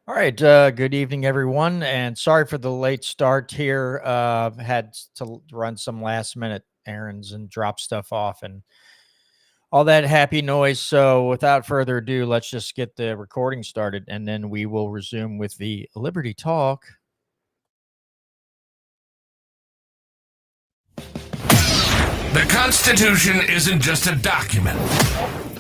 All right. Good evening, everyone. And sorry for the late start here. Had to run some last minute errands and drop stuff off and all that happy noise. So, without further ado, let's just get the recording started and then we will resume with the Liberty Talk. The Constitution isn't just a document.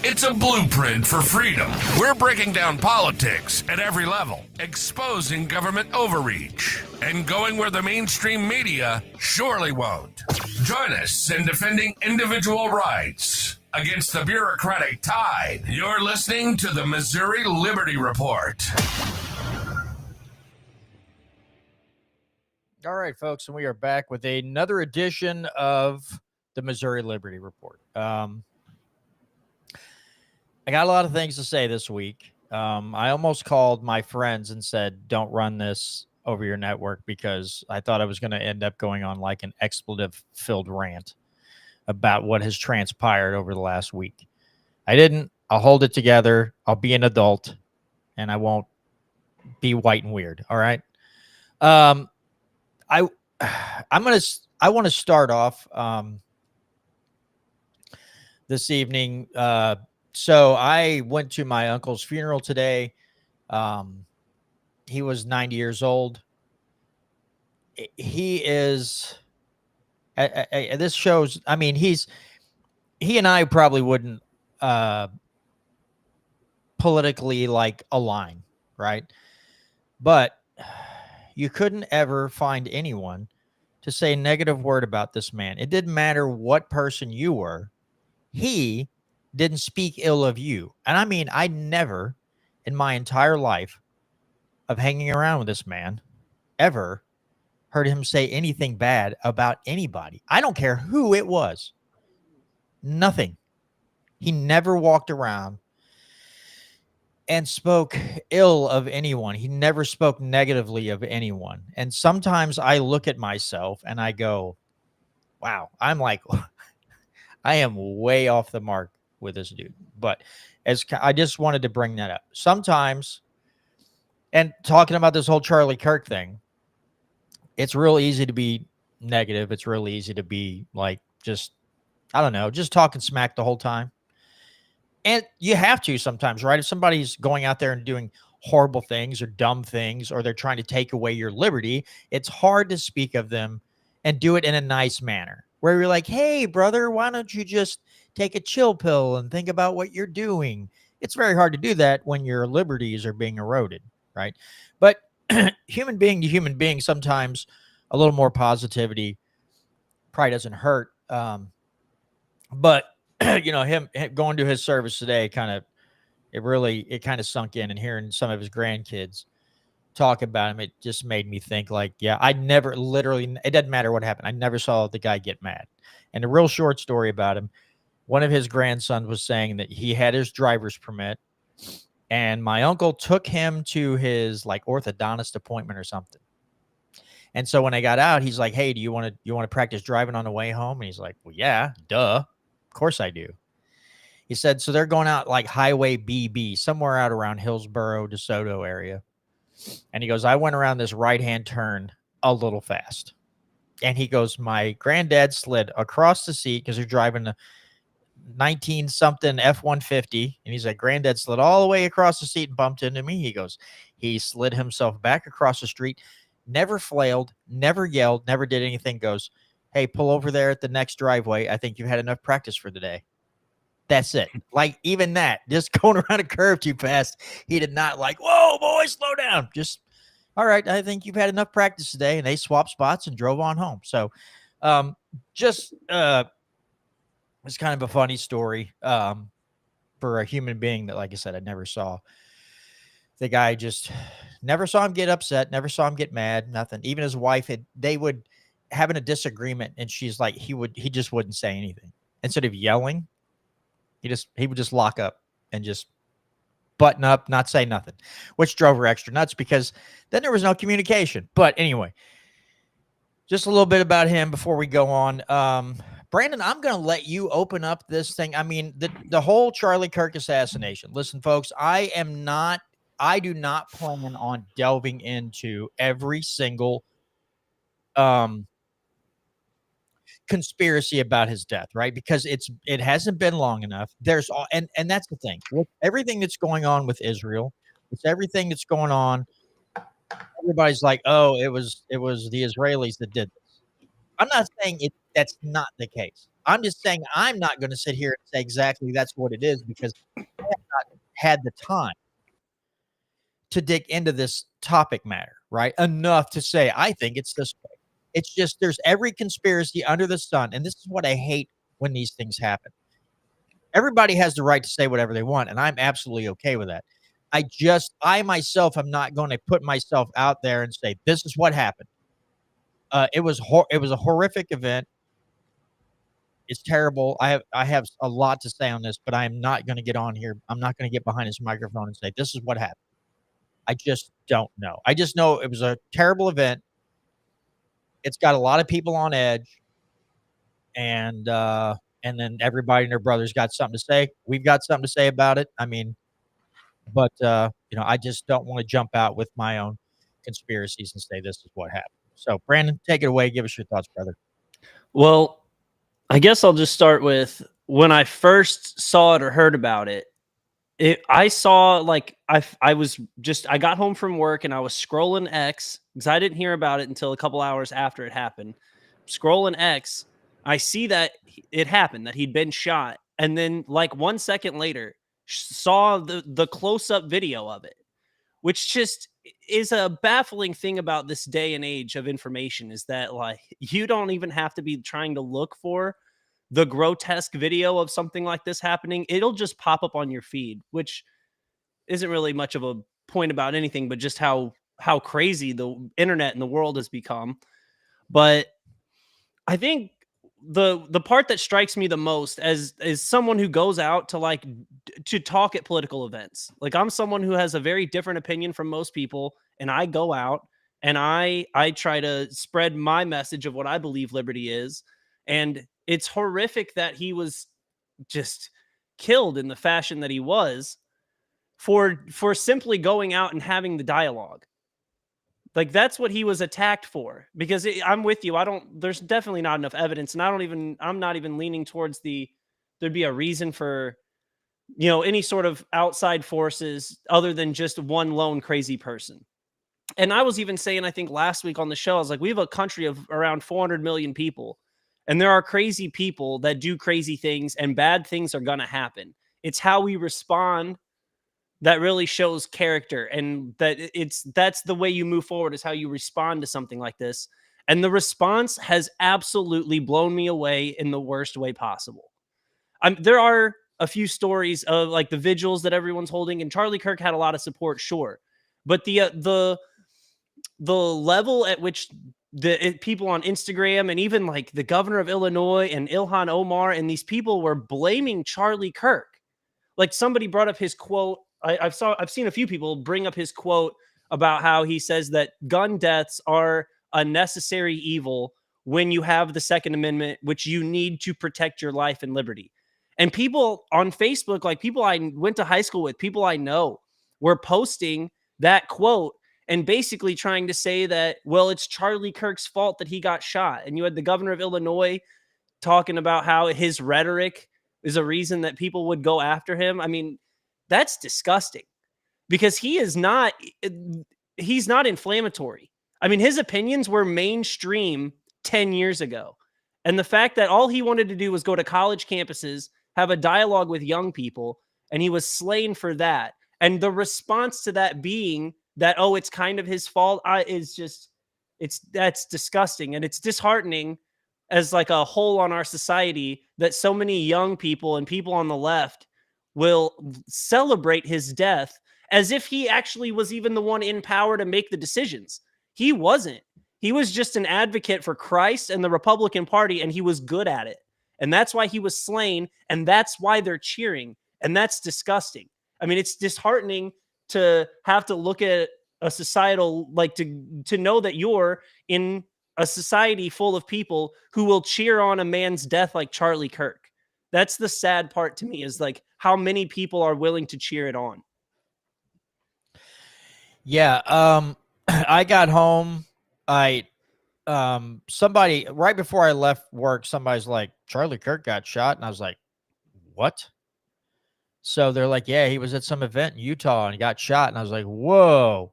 It's a blueprint for freedom. We're breaking down politics at every level, exposing government overreach, and going where the mainstream media surely won't. Join us in defending individual rights against the bureaucratic tide. You're listening to the Missouri Liberty Report. All right, folks, and we are back with another edition of the Missouri Liberty Report. I got a lot of things to say this week. I almost called my friends and said, don't run this over your network because I thought I was going to end up going on like an expletive-filled rant about what has transpired over the last week. I didn't. I'll hold it together. I'll be an adult, and I won't be white and weird. All right. I want to start off this evening. So I went to my uncle's funeral today. He was 90 years old. He is. This shows. I mean, he and I probably wouldn't politically like align, right? But you couldn't ever find anyone to say a negative word about this man. It didn't matter what person you were. He didn't speak ill of you. And I mean, I never in my entire life of hanging around with this man ever heard him say anything bad about anybody. I don't care who it was. Nothing. He never walked around and spoke ill of anyone. He never spoke negatively of anyone. And sometimes I look at myself and I go, wow, I'm like, I am way off the mark with this dude. But as I just wanted to bring that up. Sometimes, and talking about this whole Charlie Kirk thing, it's real easy to be negative. It's real easy to be like, just, I don't know, just talking smack the whole time. And you have to sometimes, right? If somebody's going out there and doing horrible things or dumb things, or they're trying to take away your liberty, it's hard to speak of them and do it in a nice manner where you're like, hey, brother, why don't you just take a chill pill and think about what you're doing? It's very hard to do that when your liberties are being eroded, right? But human being to human being, sometimes a little more positivity probably doesn't hurt. But you know, him going to his service today it kind of sunk in, and hearing some of his grandkids talk about him, it just made me think like, yeah, I never literally, it doesn't matter what happened. I never saw the guy get mad. And a real short story about him. One of his grandsons was saying that he had his driver's permit and my uncle took him to his like orthodontist appointment or something. And so when I got out, he's like, hey, do you want to practice driving on the way home? And he's like, well, yeah, duh. Of course I do. He said, so they're going out like Highway BB, somewhere out around Hillsboro, DeSoto area. And he goes, I went around this right-hand turn a little fast. And he goes, my granddad slid across the seat because they're driving a 19-something F-150. And he's like, granddad slid all the way across the seat and bumped into me. He goes, he slid himself back across the street, never flailed, never yelled, never did anything. Goes, hey, pull over there at the next driveway. I think you've had enough practice for the day. That's it. Like, even that, just going around a curve too fast, he did not like, whoa, boy, slow down. Just, all right, I think you've had enough practice today. And they swapped spots and drove on home. So it's kind of a funny story for a human being that, like I said, I never saw The guy just never saw him get upset, never saw him get mad, nothing. Even his wife they would having a disagreement, and she's like, he just wouldn't say anything. Instead of yelling, he would just lock up and just button up, not say nothing, which drove her extra nuts because then there was no communication. But anyway, just a little bit about him before we go on. Brandon, I'm going to let you open up this thing. I mean, the whole Charlie Kirk assassination. Listen, folks, I do not plan on delving into every single conspiracy about his death, right? Because it hasn't been long enough. There's all, and that's the thing. With everything that's going on with Israel, it's everything that's going on. Everybody's like, "Oh, it was the Israelis that did this." I'm not saying that's not the case. I'm just saying I'm not going to sit here and say exactly that's what it is because I have not had the time to dig into this topic matter, right? Enough to say I think it's this way. It's just there's every conspiracy under the sun, and this is what I hate when these things happen. Everybody has the right to say whatever they want, and I'm absolutely okay with that. I myself am not going to put myself out there and say this is what happened. It was a horrific event. It's terrible. I have a lot to say on this, but I'm not going to get on here. I'm not going to get behind this microphone and say this is what happened. I just don't know. I just know it was a terrible event. It's got a lot of people on edge, and then everybody and their brothers got something to say. We've got something to say about it. I mean, but I just don't want to jump out with my own conspiracies and say this is what happened. So, Brandon, take it away. Give us your thoughts, brother. Well, I guess I'll just start with when I first saw it or heard about it. I saw like I got home from work and I was scrolling X because I didn't hear about it until a couple hours after it happened. Scrolling X, I see that it happened, that he'd been shot, and then like 1 second later, saw the close-up video of it, which just is a baffling thing about this day and age of information, is that like you don't even have to be trying to look for the grotesque video of something like this happening. It'll just pop up on your feed, which isn't really much of a point about anything, but just how crazy the internet and the world has become. But I think the part that strikes me the most as someone who goes out to to talk at political events. Like, I'm someone who has a very different opinion from most people, and I go out and I try to spread my message of what I believe liberty is. And it's horrific that he was just killed in the fashion that he was for simply going out and having the dialogue. Like, that's what he was attacked for. Because I'm with you. There's definitely not enough evidence. And I'm not even leaning towards there'd be a reason for, any sort of outside forces other than just one lone crazy person. And I was even saying, I think last week on the show, I was like, we have a country of around 400 million people. And there are crazy people that do crazy things, and bad things are going to happen. It's how we respond that really shows character, and that's the way you move forward, is how you respond to something like this. And the response has absolutely blown me away in the worst way possible. There are a few stories of like the vigils that everyone's holding, and Charlie Kirk had a lot of support, sure. But the level at which people on Instagram and even like the governor of Illinois and Ilhan Omar and these people were blaming Charlie Kirk. Like, somebody brought up his quote. I've seen a few people bring up his quote about how he says that gun deaths are a necessary evil when you have the Second Amendment, which you need to protect your life and liberty. And people on Facebook, like people I went to high school with, people I know, were posting that quote and basically trying to say that, well, it's Charlie Kirk's fault that he got shot. And you had the governor of Illinois talking about how his rhetoric is a reason that people would go after him. I mean, that's disgusting, because he's not inflammatory. I mean, his opinions were mainstream 10 years ago. And the fact that all he wanted to do was go to college campuses, have a dialogue with young people, and he was slain for that. And the response to that being that, oh, it's kind of his fault, that's disgusting. And it's disheartening as like a whole on our society that so many young people and people on the left will celebrate his death as if he actually was even the one in power to make the decisions. He wasn't. He was just an advocate for Christ and the Republican Party, and he was good at it. And that's why he was slain, and that's why they're cheering. And that's disgusting. I mean, it's disheartening to have to look at a societal, like to know that you're in a society full of people who will cheer on a man's death like Charlie Kirk. That's the sad part to me, is like how many people are willing to cheer it on. Yeah. I got home. Somebody right before I left work, somebody's like, Charlie Kirk got shot. And I was like, what? So they're like, yeah, he was at some event in Utah and he got shot. And I was like, whoa.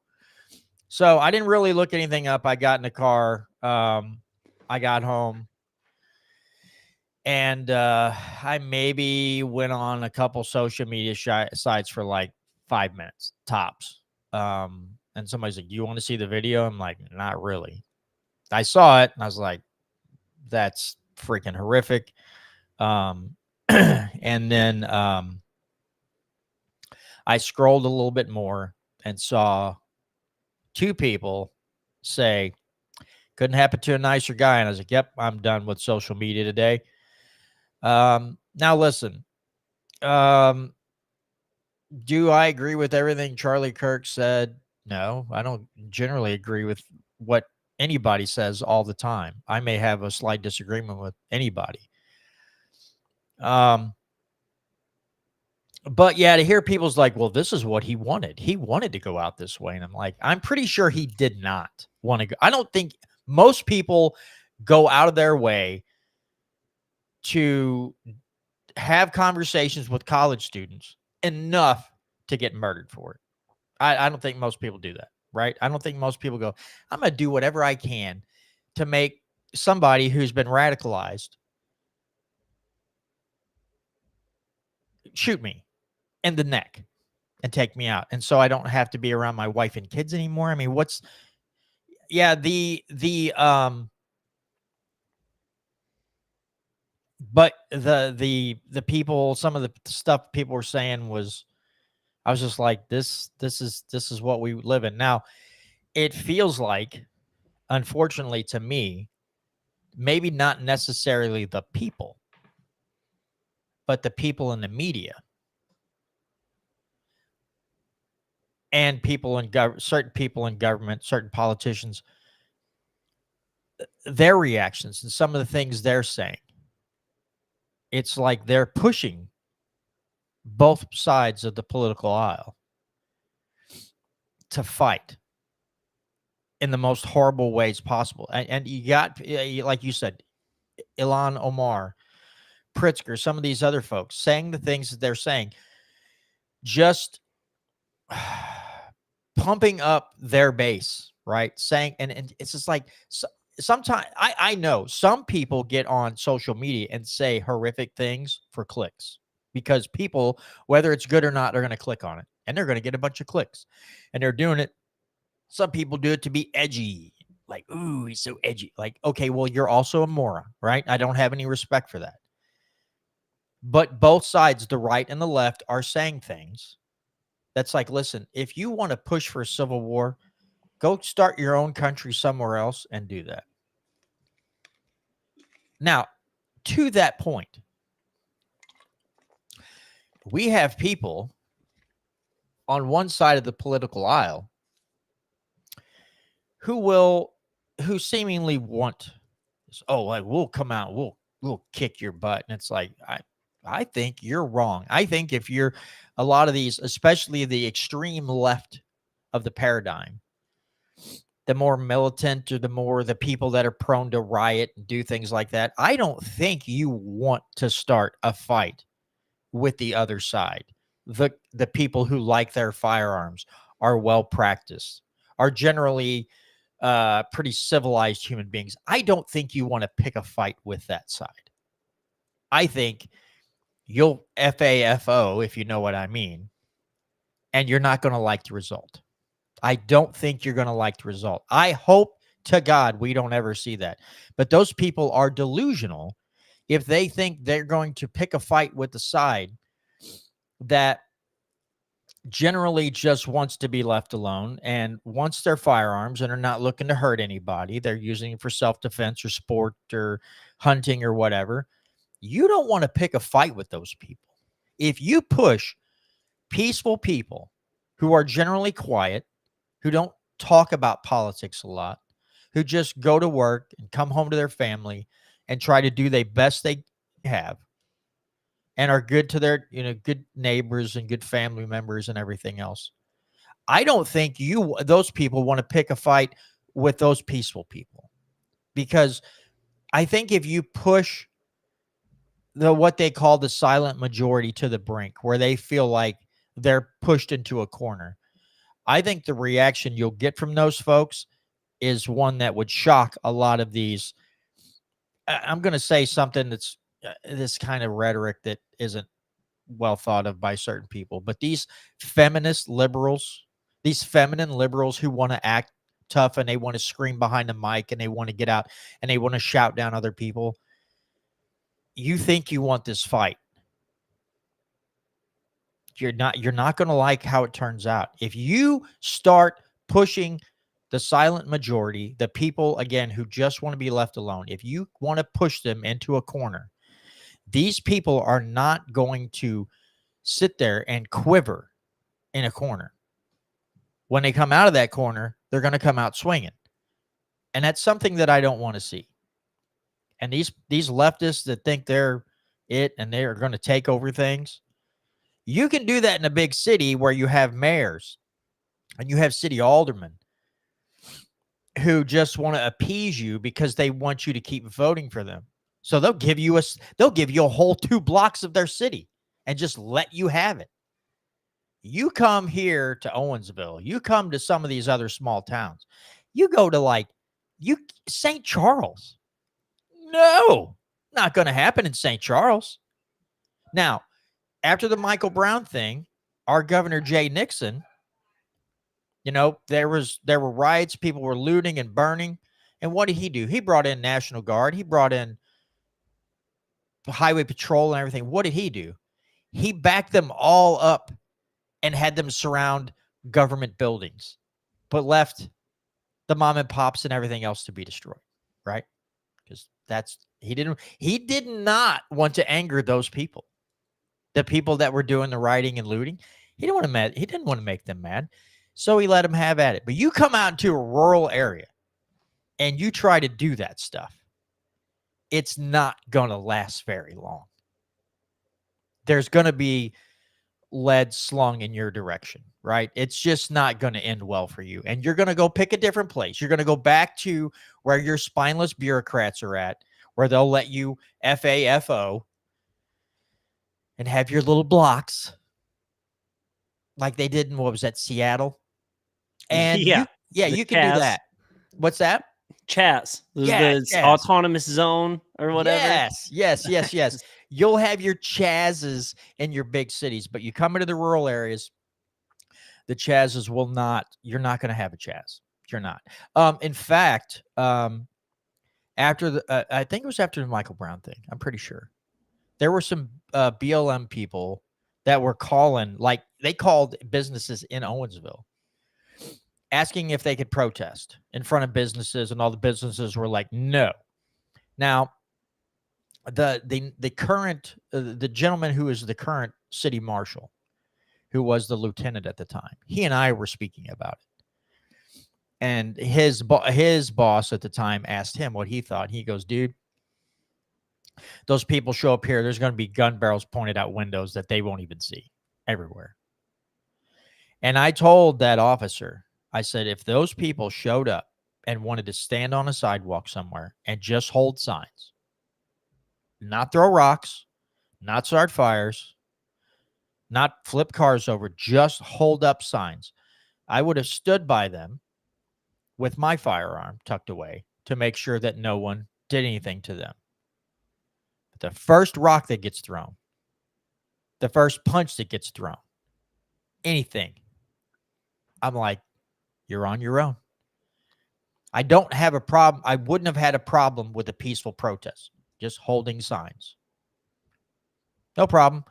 So I didn't really look anything up. I got in the car. I got home. And I maybe went on a couple social media sites for like 5 minutes tops. And somebody's like, do you want to see the video? I'm like, not really. I saw it and I was like, that's freaking horrific. And then I scrolled a little bit more and saw two people say, couldn't happen to a nicer guy. And I was like, yep, I'm done with social media today. Now listen, do I agree with everything Charlie Kirk said? No, I don't generally agree with what anybody says all the time. I may have a slight disagreement with anybody. But yeah, to hear people's like, well, this is what he wanted. He wanted to go out this way. And I'm like, I'm pretty sure he did not want to go. I don't think most people go out of their way to have conversations with college students enough to get murdered for it. I don't think most people do that, right? I don't think most people go, I'm going to do whatever I can to make somebody who's been radicalized shoot me in the neck and take me out. And so I don't have to be around my wife and kids anymore. I mean, but the people, some of the stuff people were saying was, I was just like, this is what we live in. Now, it feels like, unfortunately to me, maybe not necessarily the people, but the people in the media and people in certain people in government, certain politicians, their reactions and some of the things they're saying. It's like they're pushing both sides of the political aisle to fight in the most horrible ways possible. And you got, like you said, Ilhan Omar, Pritzker, some of these other folks saying the things that they're saying, just pumping up their base, right? Saying, and it's just like, sometimes I know some people get on social media and say horrific things for clicks, because people, whether it's good or not, they're going to click on it and they're going to get a bunch of clicks, and they're doing it. Some people do it to be edgy, like, ooh, he's so edgy. Like, okay, well, you're also a moron, right? I don't have any respect for that. But both sides, the right and the left, are saying things that's like, listen, if you want to push for a civil war, go start your own country somewhere else and do that. Now, to that point, we have people on one side of the political aisle who seemingly want, oh, like, we'll come out, we'll kick your butt. And it's like, I think you're wrong. I think if you're a lot of these, especially the extreme left of the paradigm, the more militant or the more the people that are prone to riot and do things like that, I don't think you want to start a fight with the other side. The people who like their firearms, are well practiced, are generally pretty civilized human beings. I don't think you want to pick a fight with that side. I think you'll FAFO, if you know what I mean, and you're not going to like the result. I don't think you're going to like the result. I hope to God we don't ever see that. But those people are delusional if they think they're going to pick a fight with the side that generally just wants to be left alone and wants their firearms and are not looking to hurt anybody. They're using it for self-defense or sport or hunting or whatever. You don't want to pick a fight with those people. If you push peaceful people who are generally quiet, who don't talk about politics a lot, who just go to work and come home to their family and try to do the best they have and are good to their, good neighbors and good family members and everything else. I don't think those people want to pick a fight with those peaceful people, because I think if you push what they call the silent majority to the brink, where they feel like they're pushed into a corner, I think the reaction you'll get from those folks is one that would shock a lot of these. I'm going to say something that's this kind of rhetoric that isn't well thought of by certain people, but these feminist liberals, these feminine liberals who want to act tough and they want to scream behind the mic and they want to get out and they want to shout down other people. You think you want this fight. You're not going to like how it turns out. If you start pushing the silent majority, the people, again, who just want to be left alone, if you want to push them into a corner, these people are not going to sit there and quiver in a corner. When they come out of that corner, they're going to come out swinging. And that's something that I don't want to see. And these leftists that think they're it and they are going to take over things, you can do that in a big city where you have mayors and you have city aldermen who just want to appease you because they want you to keep voting for them. So they'll give you a whole 2 blocks of their city and just let you have it. You come here to Owensville, you come to some of these other small towns, you go to St. Charles. No, not going to happen in St. Charles. Now, after the Michael Brown thing, our Governor Jay Nixon, there were riots, people were looting and burning. And what did he do? He brought in National Guard. He brought in Highway Patrol and everything. What did he do? He backed them all up and had them surround government buildings, but left the mom and pops and everything else to be destroyed, right? Because he did not want to anger those people. The people that were doing the rioting and looting, he didn't want to make them mad. So he let them have at it. But you come out into a rural area and you try to do that stuff, it's not going to last very long. There's going to be lead slung in your direction, right? It's just not going to end well for you. And you're going to go pick a different place. You're going to go back to where your spineless bureaucrats are at, where they'll let you FAFO and have your little blocks like they did in, what was that, Seattle? And yeah, you can do that. What's that? Chaz. Yeah, the autonomous zone or whatever. Yes. You'll have your Chazes in your big cities, but you come into the rural areas, the Chazes you're not going to have a Chaz. You're not. In fact, after I think it was after the Michael Brown thing, I'm pretty sure, there were some BLM people that were calling, they called businesses in Owensville asking if they could protest in front of businesses, and all the businesses were like, no. Now, the current the gentleman who is the current city marshal, who was the lieutenant at the time, he and I were speaking about it, and his boss at the time asked him what he thought. He goes, dude, those people show up here, there's going to be gun barrels pointed out windows that they won't even see everywhere. And I told that officer, I said, if those people showed up and wanted to stand on a sidewalk somewhere and just hold signs, not throw rocks, not start fires, not flip cars over, just hold up signs, I would have stood by them with my firearm tucked away to make sure that no one did anything to them. But the first rock that gets thrown, the first punch that gets thrown, anything, I'm like, you're on your own. I don't have a problem. I wouldn't have had a problem with a peaceful protest, just holding signs. No problem.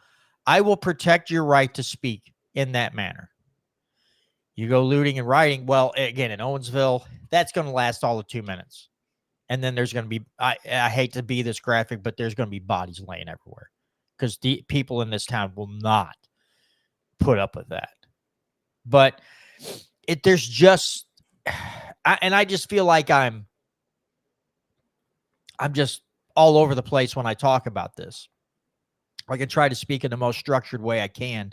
I will protect your right to speak in that manner. You go looting and rioting. Well, again, in Owensville, that's going to last all of 2 minutes. And then there's going to be, I hate to be this graphic, but there's going to be bodies laying everywhere because the people in this town will not put up with that. But there's just, I just feel like I'm just all over the place when I talk about this. I can try to speak in the most structured way I can,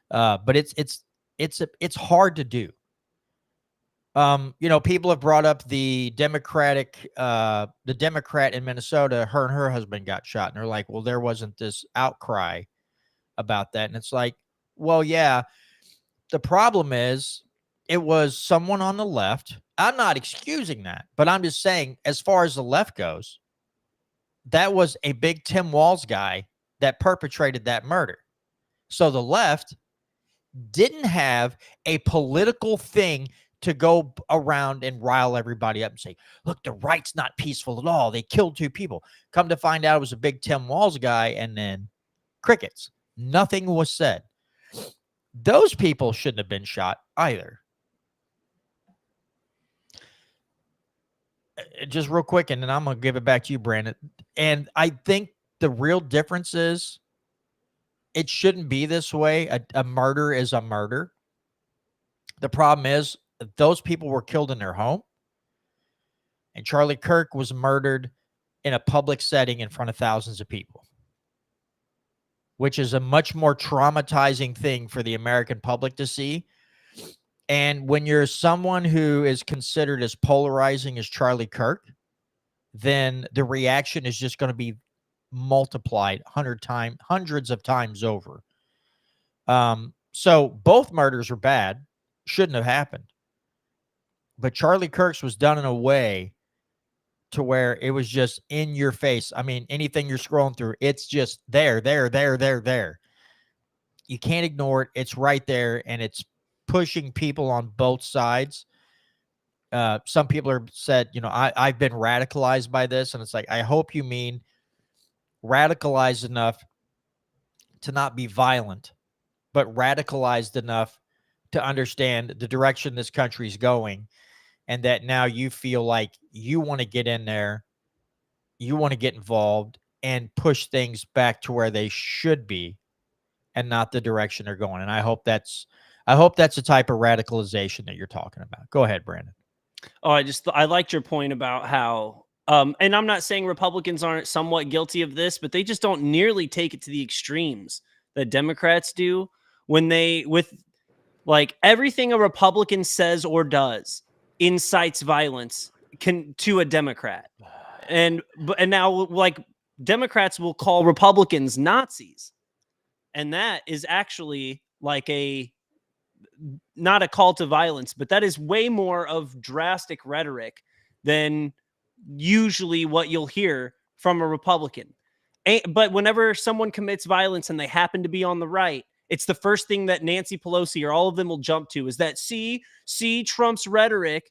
but it's hard to do. People have brought up the Democrat in Minnesota. Her and her husband got shot, and they're like, "Well, there wasn't this outcry about that." And it's like, well, yeah. The problem is, it was someone on the left. I'm not excusing that, but I'm just saying, as far as the left goes, that was a big Tim Walz guy that perpetrated that murder. So the left didn't have a political thing to go around and rile everybody up and say, look, the right's not peaceful at all. They killed 2 people. Come to find out it was a big Tim Walz guy, and then crickets. Nothing was said. Those people shouldn't have been shot either. Just real quick, and then I'm going to give it back to you, Brandon. And I think the real difference is it shouldn't be this way. A murder is a murder. The problem is those people were killed in their home, and Charlie Kirk was murdered in a public setting in front of thousands of people, which is a much more traumatizing thing for the American public to see. And when you're someone who is considered as polarizing as Charlie Kirk, then the reaction is just going to be multiplied hundreds of times over. So both murders are bad, shouldn't have happened. But Charlie Kirk's was done in a way to where it was just in your face. I mean, anything you're scrolling through, it's just there. You can't ignore it. It's right there, and it's pushing people on both sides. Some people are said, I've been radicalized by this, and it's like, I hope you mean radicalized enough to not be violent, but radicalized enough to understand the direction this country is going, and that now you feel like you want to get in there, you want to get involved and push things back to where they should be and not the direction they're going. And I hope that's the type of radicalization that you're talking about. Go ahead, Brandon. Oh, I liked your point about how, and I'm not saying Republicans aren't somewhat guilty of this, but they just don't nearly take it to the extremes that Democrats do with everything a Republican says or does incites violence to a Democrat. And now, like, Democrats will call Republicans Nazis. And that is actually like not a call to violence, but that is way more of drastic rhetoric than usually what you'll hear from a Republican. But whenever someone commits violence and they happen to be on the right, it's the first thing that Nancy Pelosi or all of them will jump to is that, see Trump's rhetoric.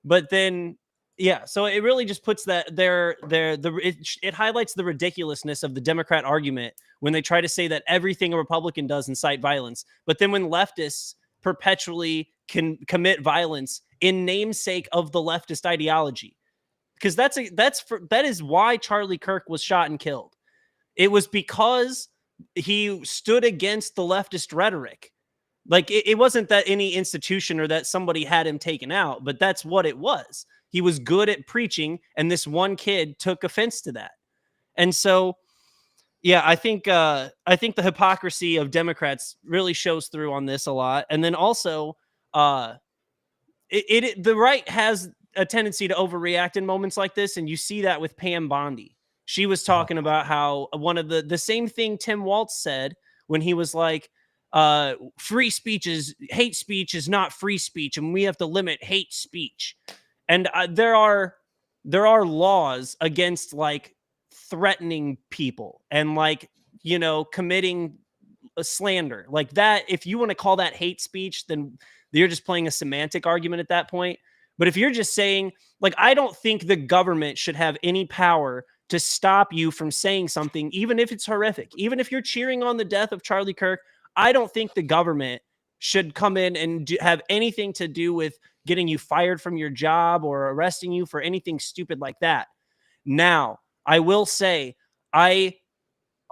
But then, yeah, so it really just puts that it highlights the ridiculousness of the Democrat argument when they try to say that everything a Republican does incite violence. But then when leftists perpetually can commit violence in namesake of the leftist ideology, because that is why Charlie Kirk was shot and killed. It was because he stood against the leftist rhetoric. Like, it wasn't that any institution or that somebody had him taken out, but that's what it was. He was good at preaching, and this one kid took offense to that. And so, yeah, I think the hypocrisy of Democrats really shows through on this a lot. And then also, the right has a tendency to overreact in moments like this, and you see that with Pam Bondi. She was talking about how one of the same thing Tim Walz said when he was like, hate speech is not free speech, and we have to limit hate speech. And there are laws against like threatening people and like, committing a slander like that. If you want to call that hate speech, then you're just playing a semantic argument at that point. But if you're just saying, like, I don't think the government should have any power to stop you from saying something, even if it's horrific, even if you're cheering on the death of Charlie Kirk, I don't think the government should come in and have anything to do with getting you fired from your job or arresting you for anything stupid like that. Now, I will say, I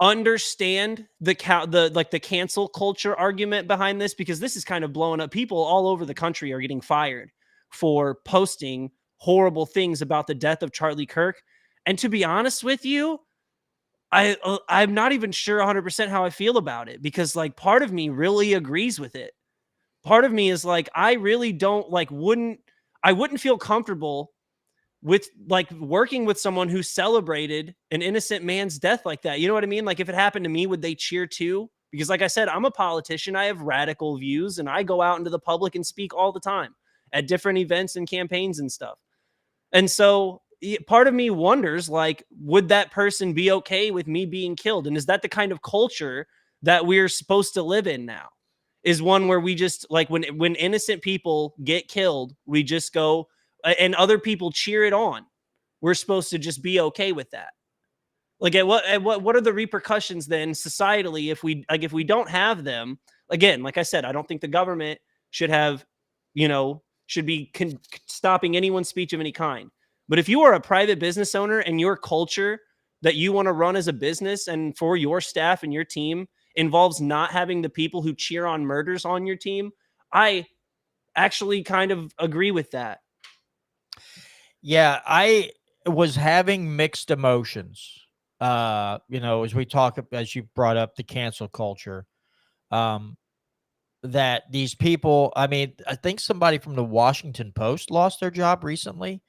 understand the cancel culture argument behind this, because this is kind of blowing up. People all over the country are getting fired for posting horrible things about the death of Charlie Kirk. And to be honest with you, I'm not even sure 100% how I feel about it, because like part of me really agrees with it. Part of me is like, I really don't like, I wouldn't feel comfortable with like working with someone who celebrated an innocent man's death like that. You know what I mean? Like if it happened to me, would they cheer too? Because like I said, I'm a politician. I have radical views and I go out into the public and speak all the time at different events and campaigns and stuff. And so part of me wonders, like, would that person be okay with me being killed? And is that the kind of culture that we're supposed to live in now? Is one where we just like when innocent people get killed, we just go and other people cheer it on. We're supposed to just be okay with that. Like what are the repercussions then societally if we don't have them? Again, like I said, I don't think the government should have, should be stopping anyone's speech of any kind. But if you are a private business owner and your culture that you want to run as a business and for your staff and your team involves not having the people who cheer on murders on your team, I actually kind of agree with that. Yeah, I was having mixed emotions. As you brought up the cancel culture, that these people, I mean, I think somebody from the Washington Post lost their job recently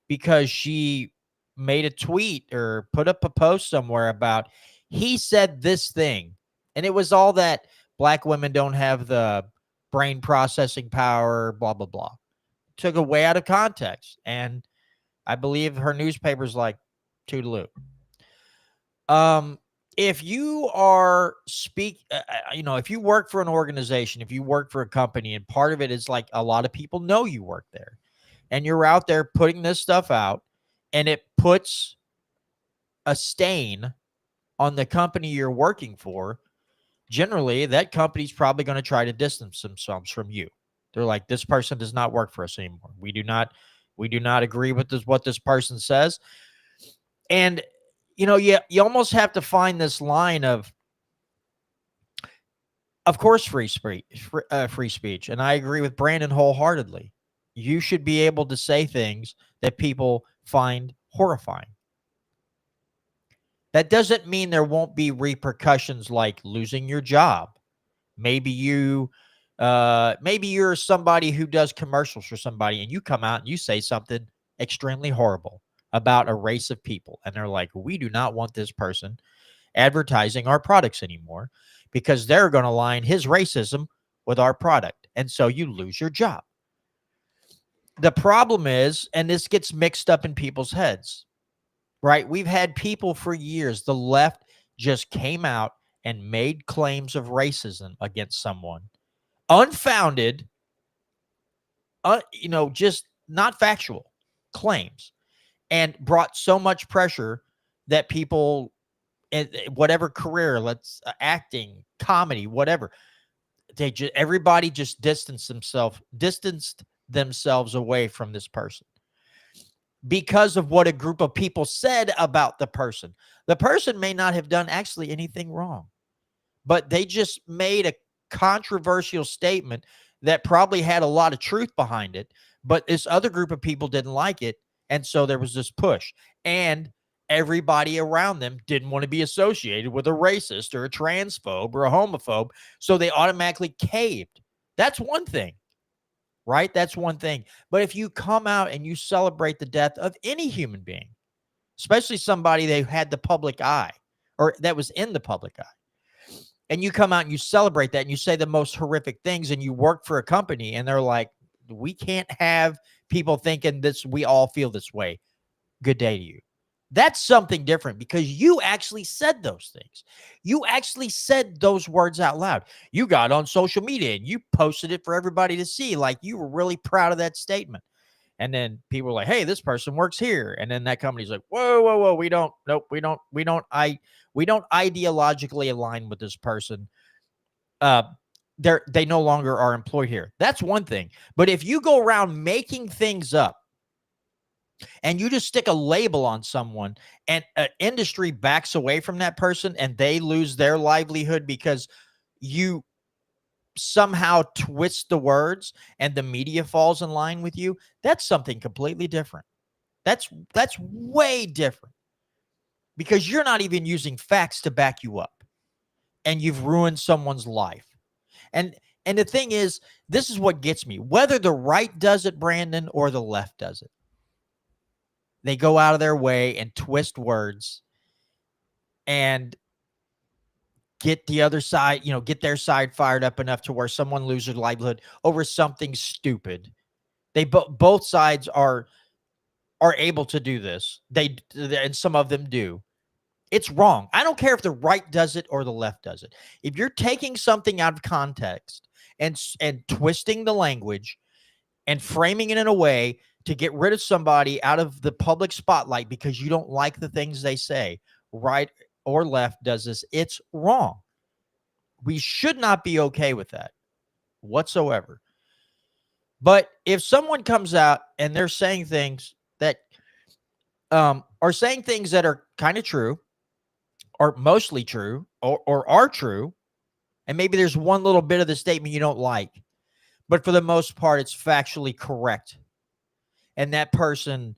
because she made a tweet or put up a post somewhere about, he said this thing. And it was all that black women don't have the brain processing power, blah, blah, blah. Took it way out of context. And I believe her newspaper's like, toodaloo. If you are if you work for an organization, if you work for a company, and part of it is like a lot of people know you work there and you're out there putting this stuff out and it puts a stain on the company you're working for, generally that company's probably going to try to distance themselves from you. They're like, this person does not work for us anymore. We do not agree with what this person says. And you almost have to find this line of course, free speech. And I agree with Brandon wholeheartedly. You should be able to say things that people find horrifying. That doesn't mean there won't be repercussions like losing your job. Maybe you're somebody who does commercials for somebody and you come out and you say something extremely horrible about a race of people. And they're like, we do not want this person advertising our products anymore because they're going to align his racism with our product. And so you lose your job. The problem is, and this gets mixed up in people's heads, right? We've had people for years, the left just came out and made claims of racism against someone. Unfounded, just not factual claims, and brought so much pressure that people, whatever career, acting, comedy, whatever, everybody just distanced themselves away from this person because of what a group of people said about the person. The person may not have done actually anything wrong, but they just made a controversial statement that probably had a lot of truth behind it, but this other group of people didn't like it. And so there was this push, and everybody around them didn't want to be associated with a racist or a transphobe or a homophobe. So they automatically caved. That's one thing, right? That's one thing. But if you come out and you celebrate the death of any human being, especially somebody that had the public eye or that was in the public eye, and you come out and you celebrate that and you say the most horrific things, and you work for a company and they're like, we can't have people thinking this, we all feel this way. Good day to you. That's something different because you actually said those things. You actually said those words out loud. You got on social media and you posted it for everybody to see. Like you were really proud of that statement. And then people were like, hey, this person works here. And then that company's like, whoa. We don't ideologically align with this person. they no longer are employed here. That's one thing. But if you go around making things up and you just stick a label on someone and an industry backs away from that person and they lose their livelihood because you somehow twist the words and the media falls in line with you, that's something completely different. That's way different because you're not even using facts to back you up and you've ruined someone's life. And the thing is, this is what gets me. Whether the right does it, Brandon, or the left does it, they go out of their way and twist words and get the other side, get their side fired up enough to where someone loses their livelihood over something stupid. They both sides are able to do this. And some of them do. It's wrong. I don't care if the right does it or the left does it. If you're taking something out of context and twisting the language and framing it in a way to get rid of somebody out of the public spotlight because you don't like the things they say, right or left does this, it's wrong. We should not be okay with that whatsoever. But if someone comes out and they're saying things that are saying things that are kind of true or mostly true or are true, and maybe there's one little bit of the statement you don't like, but for the most part, it's factually correct, and that person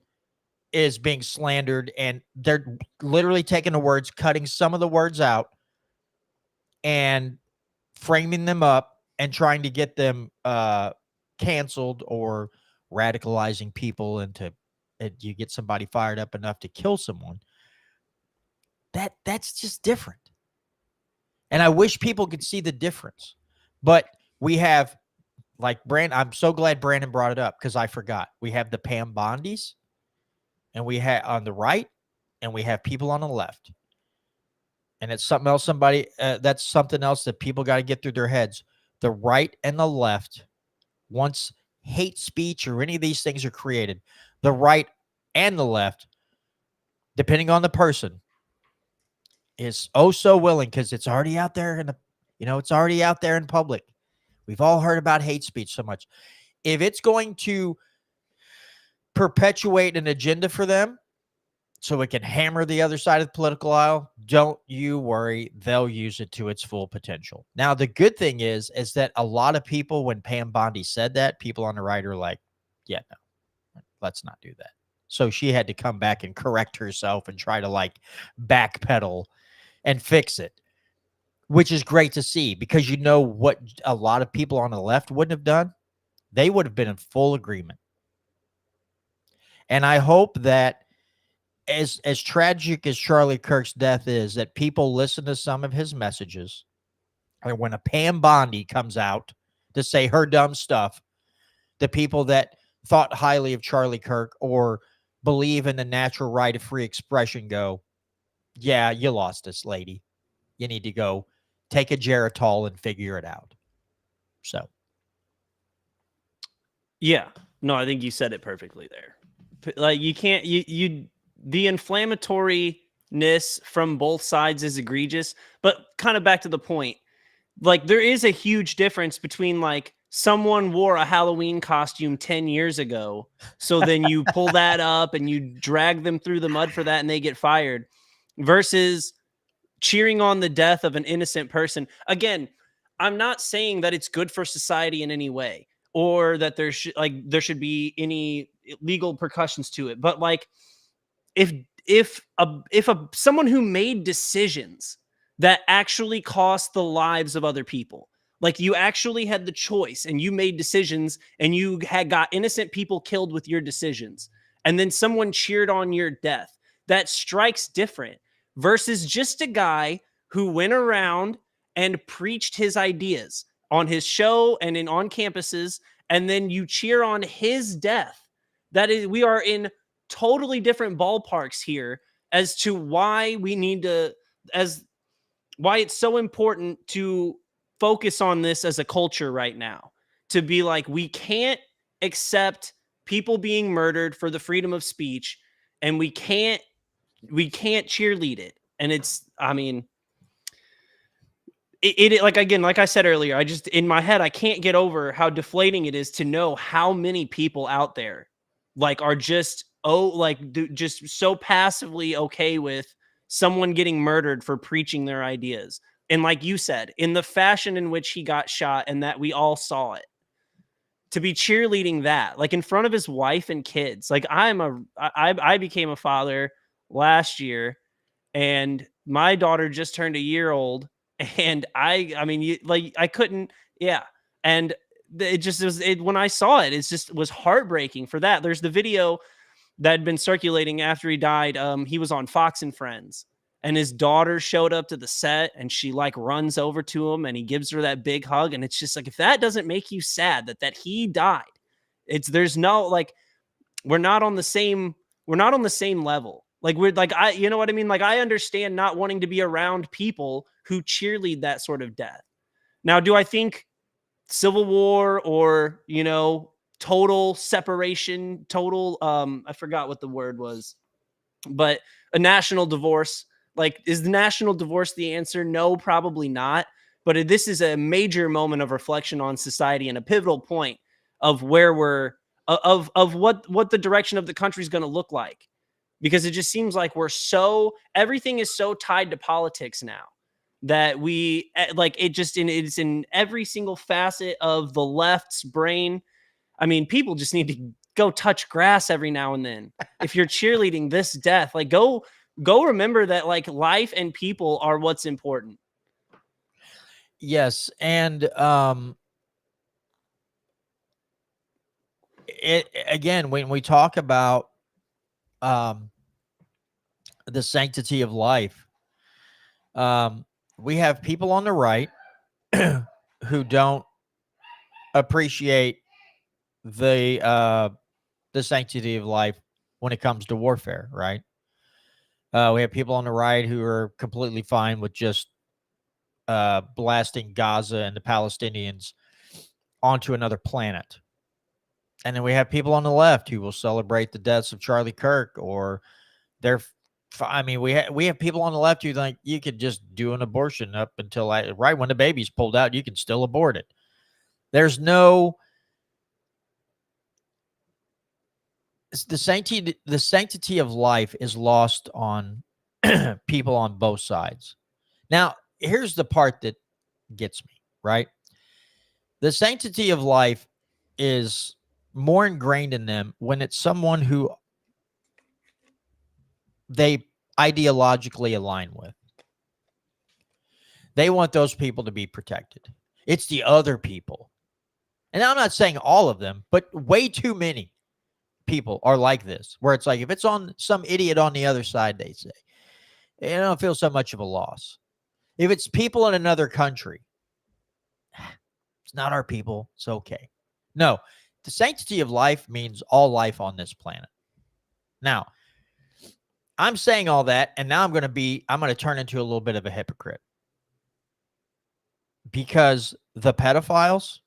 is being slandered, and they're literally taking the words, cutting some of the words out, and framing them up and trying to get them canceled or radicalizing people into you get somebody fired up enough to kill someone. That's just different. And I wish people could see the difference. But we have, like Brandon, I'm so glad Brandon brought it up because I forgot. We have the Pam Bondis, and we have on the right, and we have people on the left. And it's something else, that's something else that people got to get through their heads. The right and the left, once hate speech or any of these things are created, the right and the left, depending on the person, is oh so willing because it's already out there it's already out there in public. We've all heard about hate speech so much. If it's going to perpetuate an agenda for them so it can hammer the other side of the political aisle, don't you worry. They'll use it to its full potential. Now, the good thing is that a lot of people, when Pam Bondi said that, people on the right are like, yeah, no, let's not do that. So she had to come back and correct herself and try to backpedal and fix it, which is great to see because what a lot of people on the left wouldn't have done? They would have been in full agreement. And I hope that as tragic as Charlie Kirk's death is, that people listen to some of his messages. And when a Pam Bondi comes out to say her dumb stuff, the people that thought highly of Charlie Kirk or believe in the natural right of free expression go, yeah, you lost us, lady. You need to go take a Geritol and figure it out. So. Yeah. No, I think you said it perfectly there. Like you can't, the inflammatoriness from both sides is egregious, but kind of back to the point, like there is a huge difference between someone wore a Halloween costume 10 years ago. So then you pull that up and you drag them through the mud for that and they get fired versus cheering on the death of an innocent person. Again, I'm not saying that it's good for society in any way or that there should be any legal repercussions to it. But if someone who made decisions that actually cost the lives of other people, you actually had the choice and you made decisions and you had got innocent people killed with your decisions, and then someone cheered on your death, that strikes different versus just a guy who went around and preached his ideas on his show and on campuses, and then you cheer on his death. That is, we are in totally different ballparks here as to why we need to, why it's so important to focus on this as a culture right now, to be we can't accept people being murdered for the freedom of speech, and we can't cheerlead it. And like, again, like I said earlier, I just, in my head, I can't get over how deflating it is to know how many people out there like are just just so passively okay with someone getting murdered for preaching their ideas. And like you said, in the fashion in which he got shot and that we all saw it, to be cheerleading that like in front of his wife and kids. Like I became a father last year, and my daughter just turned a year old, and I mean, I couldn't, yeah. And it just was, when I saw it, it's just was heartbreaking for that. There's the video that had been circulating after he died. He was on Fox and Friends, and his daughter showed up to the set, and she like runs over to him, and he gives her that big hug. And it's just like, if that doesn't make you sad that he died, there's no, like, we're not on the same level. Like, we're like, you know what I mean? Like, I understand not wanting to be around people who cheerlead that sort of death. Now, do I think civil war or, total separation, total, I forgot what the word was, but a national divorce, like, is the national divorce the answer? No, probably not. But this is a major moment of reflection on society and a pivotal point of where we're, of what the direction of the country is going to look like. Because it just seems like everything is so tied to politics now that it's in every single facet of the left's brain. I mean, people just need to go touch grass every now and then. If you're cheerleading this death, like, go remember that, like, life and people are what's important. Yes. And again, when we talk about the sanctity of life, we have people on the right who don't appreciate the sanctity of life when it comes to warfare, right? We have people on the right who are completely fine with just blasting Gaza and the Palestinians onto another planet. And then we have people on the left who will celebrate the deaths of Charlie Kirk, or we have people on the left who think you could just do an abortion up until right when the baby's pulled out, you can still abort it. There's no the sanctity of life is lost on people on both sides. Now, here's the part that gets me, right? The sanctity of life is more ingrained in them when it's someone who they ideologically align with. They want those people to be protected. It's the other people. And I'm not saying all of them, but way too many people are like this, where it's like, if it's on some idiot on the other side, they say, I don't feel so much of a loss. If it's people in another country, it's not our people, it's okay. No, the sanctity of life means all life on this planet. Now, I'm saying all that, and now I'm going to turn into a little bit of a hypocrite, because the pedophiles,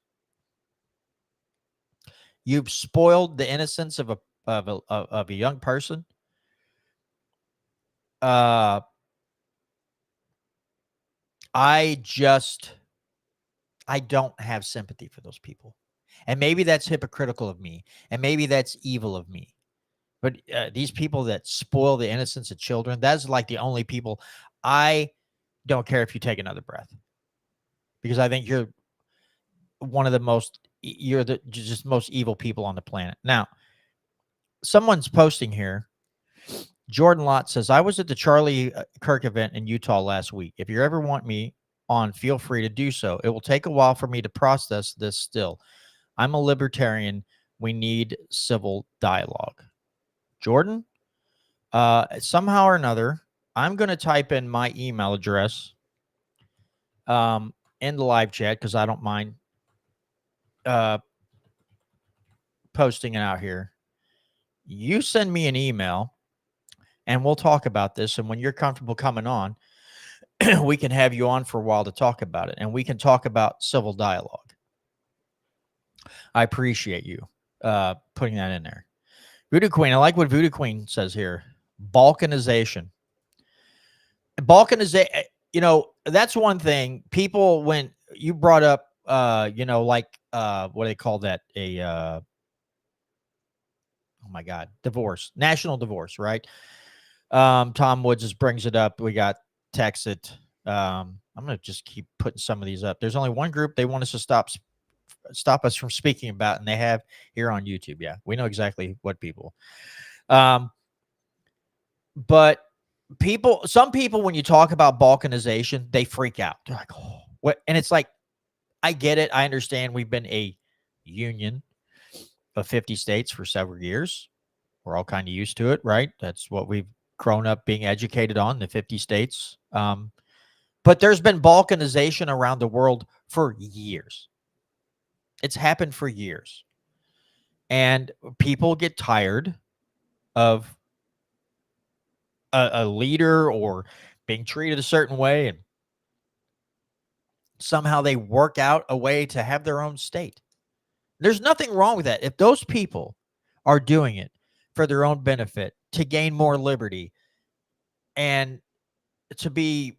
you've spoiled the innocence of a young person. I don't have sympathy for those people. And maybe that's hypocritical of me, and maybe that's evil of me. But these people that spoil the innocence of children, that's like the only people. I don't care if you take another breath, because I think you're one of the most evil people on the planet. Now, someone's posting here. Jordan Lott says, I was at the Charlie Kirk event in Utah last week. If you ever want me on, feel free to do so. It will take a while for me to process this still. I'm a libertarian. We need civil dialogue. Jordan, somehow or another, I'm going to type in my email address in the live chat, because I don't mind posting it out here. You send me an email and we'll talk about this. And when you're comfortable coming on, we can have you on for a while to talk about it, and we can talk about civil dialogue. I appreciate you putting that in there. Voodoo Queen, I like what Voodoo Queen says here. Balkanization. Balkanization, that's one thing. People, when you brought up, like, what do they call that? Oh my God, divorce, national divorce, right? Tom Woods just brings it up. We got texted. I'm going to just keep putting some of these up. There's only one group they want us to stop us from speaking about, and they have here on YouTube. Yeah, we know exactly what people. But some people, when you talk about balkanization, they freak out. They're like, oh, what? And it's like, I get it. I understand. We've been a union of 50 states for several years. We're all kind of used to it, right? That's what we've grown up being educated on, the 50 states. But there's been balkanization around the world for years. It's happened for years. And people get tired of a leader or being treated a certain way, and somehow they work out a way to have their own state. There's nothing wrong with that. If those people are doing it for their own benefit, to gain more liberty, and to be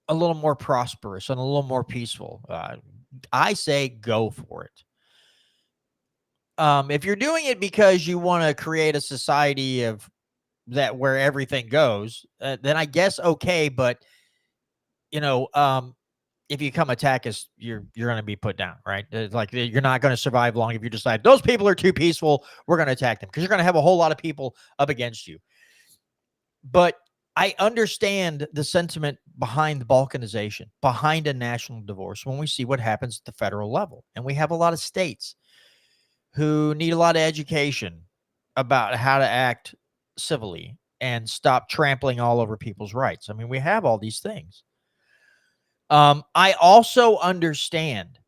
a little more prosperous and a little more peaceful, I say go for it. If you're doing it because you want to create a society of that where everything goes, then I guess okay. But if you come attack us, you're going to be put down, right? Like, you're not going to survive long if you decide those people are too peaceful. We're going to attack them, because you're going to have a whole lot of people up against you. But I understand the sentiment behind the balkanization, behind a national divorce, when we see what happens at the federal level. And we have a lot of states who need a lot of education about how to act civilly and stop trampling all over people's rights. I mean, we have all these things. I also understand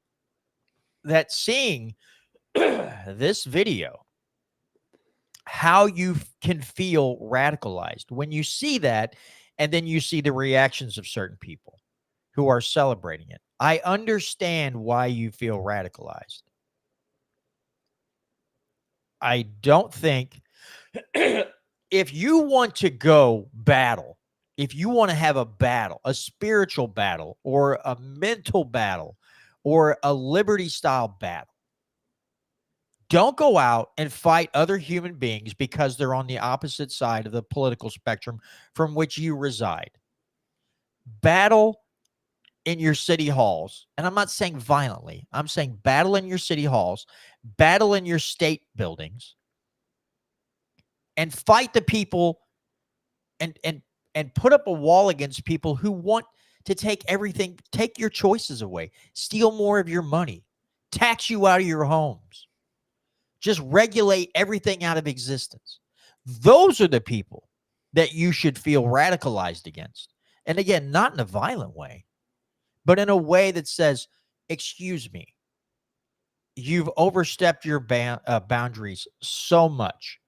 that seeing this video, how you can feel radicalized when you see that, and then you see the reactions of certain people who are celebrating it. I understand why you feel radicalized. I don't think if you want to go battle, if you want to have a battle, a spiritual battle or a mental battle or a liberty style battle, don't go out and fight other human beings because they're on the opposite side of the political spectrum from which you reside. Battle in your city halls. And I'm not saying violently. I'm saying battle in your city halls, battle in your state buildings, and fight the people and put up a wall against people who want to take everything, take your choices away, steal more of your money, tax you out of your homes, just regulate everything out of existence. Those are the people that you should feel radicalized against. And again, not in a violent way, but in a way that says, excuse me, you've overstepped your boundaries so much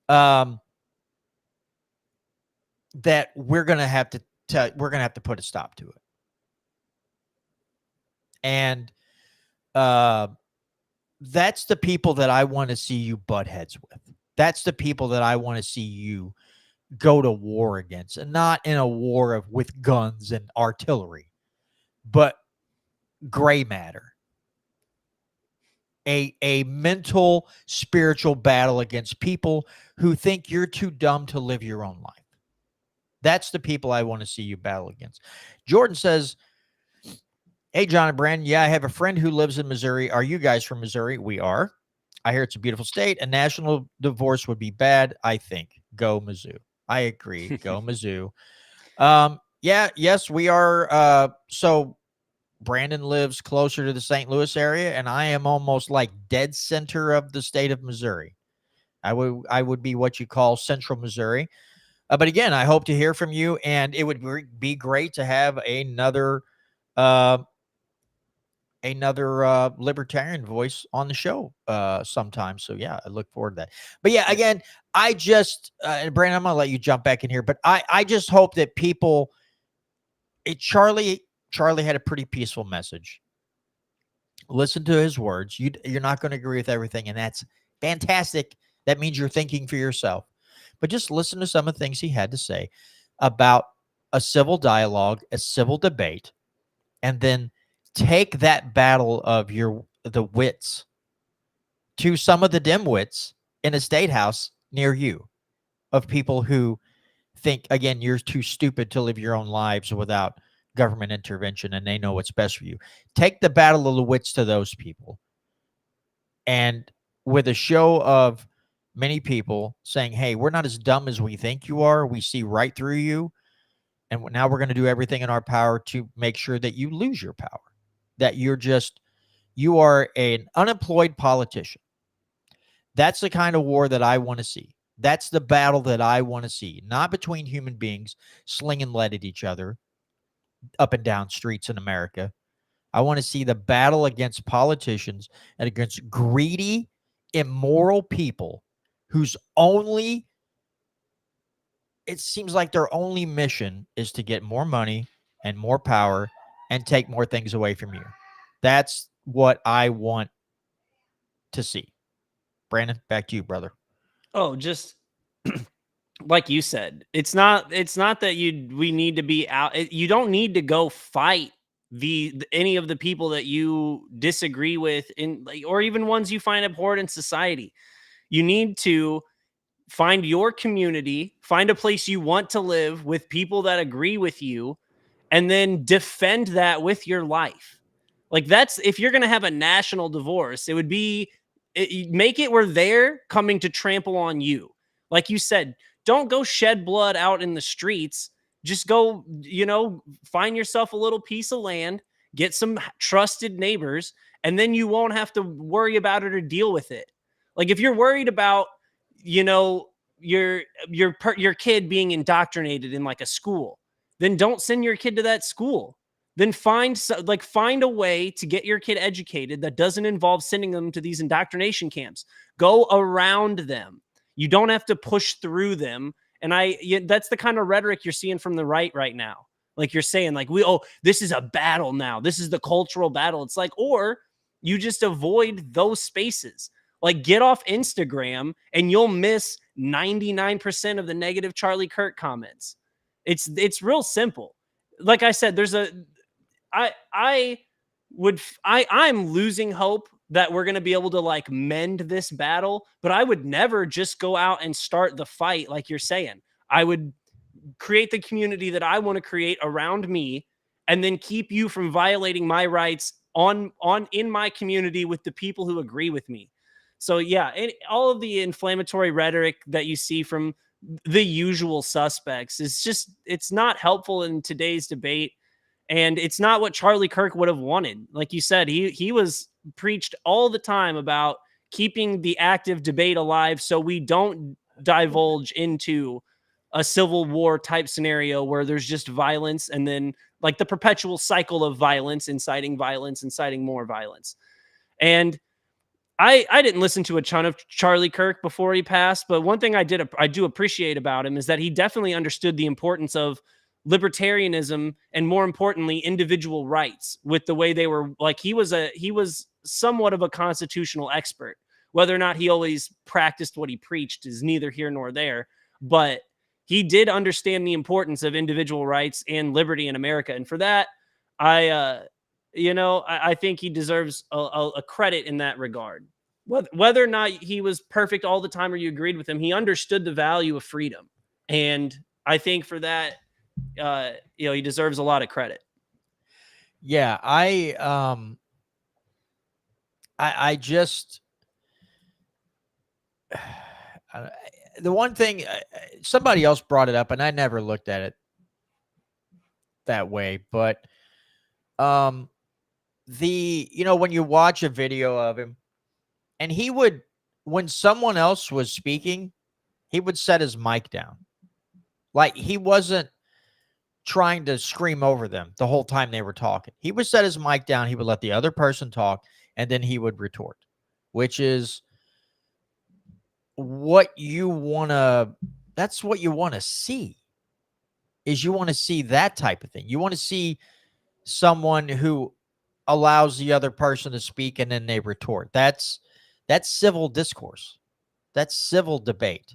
that we're going to have to put a stop to it. And that's the people that I want to see you butt heads with. That's the people that I want to see you go to war against, and not in a war with guns and artillery, but gray matter. A mental, spiritual battle against people who think you're too dumb to live your own life. That's the people I want to see you battle against. Jordan says, hey, John and Brandon, yeah, I have a friend who lives in Missouri. Are you guys from Missouri? We are. I hear it's a beautiful state. A national divorce would be bad, I think. Go Mizzou. I agree. Go Mizzou. Yes, we are. So Brandon lives closer to the St. Louis area, and I am almost like dead center of the state of Missouri. I would be what you call central Missouri. But again, I hope to hear from you, and it would be great to have another libertarian voice on the show sometime. So yeah, I look forward to that. But yeah, again, I just and Brandon, I'm gonna let you jump back in here, but I just hope that people. Charlie had a pretty peaceful message. Listen to his words. You're not going to agree with everything, and that's fantastic. That means you're thinking for yourself. But just listen to some of the things he had to say about a civil dialogue, a civil debate, and then take that battle of the wits to some of the dimwits in a state house near you, of people who think, again, you're too stupid to live your own lives without government intervention and they know what's best for you. Take the battle of the wits to those people. And with a show of many people saying, hey, we're not as dumb as we think you are. We see right through you. And now we're going to do everything in our power to make sure that you lose your power, that you are an unemployed politician. That's the kind of war that I want to see. That's the battle that I want to see, not between human beings slinging lead at each other up and down streets in America. I want to see the battle against politicians and against greedy, immoral people whose only, it seems like their only mission is to get more money and more power and take more things away from you. That's what I want to see. Brandon, back to you, brother. Oh, just like you said, it's not that we need to be out. You don't need to go fight any of the people that you disagree with or even ones you find abhorrent in society. You need to find your community, find a place you want to live with people that agree with you, and then defend that with your life. Like, that's, if you're going to have a national divorce, it would be, make it where they're coming to trample on you. Like you said, don't go shed blood out in the streets. Just go, find yourself a little piece of land, get some trusted neighbors, and then you won't have to worry about it or deal with it. Like, if you're worried about, your kid being indoctrinated in like a school, then don't send your kid to that school. Then find a way to get your kid educated that doesn't involve sending them to these indoctrination camps. Go around them. You don't have to push through them. And that's the kind of rhetoric you're seeing from the right now. Like, you're saying, like, this is a battle now. This is the cultural battle. It's like, or you just avoid those spaces. Like, get off Instagram and you'll miss 99% of the negative Charlie Kirk comments. It's real simple. Like I said, I'm losing hope that we're going to be able to like mend this battle, but I would never just go out and start the fight. Like you're saying, I would create the community that I want to create around me, and then keep you from violating my rights in my community with the people who agree with me. So yeah, all of the inflammatory rhetoric that you see from the usual suspects it's not helpful in today's debate. And it's not what Charlie Kirk would have wanted. Like you said, he was preached all the time about keeping the active debate alive so we don't divulge into a civil war type scenario where there's just violence and then like the perpetual cycle of violence, inciting more violence. And I didn't listen to a ton of Charlie Kirk before he passed, but one thing I do appreciate about him is that he definitely understood the importance of libertarianism and, more importantly, individual rights, with the way they were like, he was somewhat of a constitutional expert. Whether or not he always practiced what he preached is neither here nor there, but he did understand the importance of individual rights and liberty in America. And for that, I think he deserves a credit in that regard. Whether or not he was perfect all the time or you agreed with him, he understood the value of freedom. And I think for that, he deserves a lot of credit. Yeah, I just the one thing, somebody else brought it up, and I never looked at it that way, but when you watch a video of him, and he would, when someone else was speaking, he would set his mic down. Like, he wasn't trying to scream over them the whole time they were talking. He would set his mic down. He would let the other person talk, and then he would retort, which is what you want to, that's what you want to see, is you want to see that type of thing. You want to see someone who allows the other person to speak and then they retort. That's civil discourse. That's civil debate.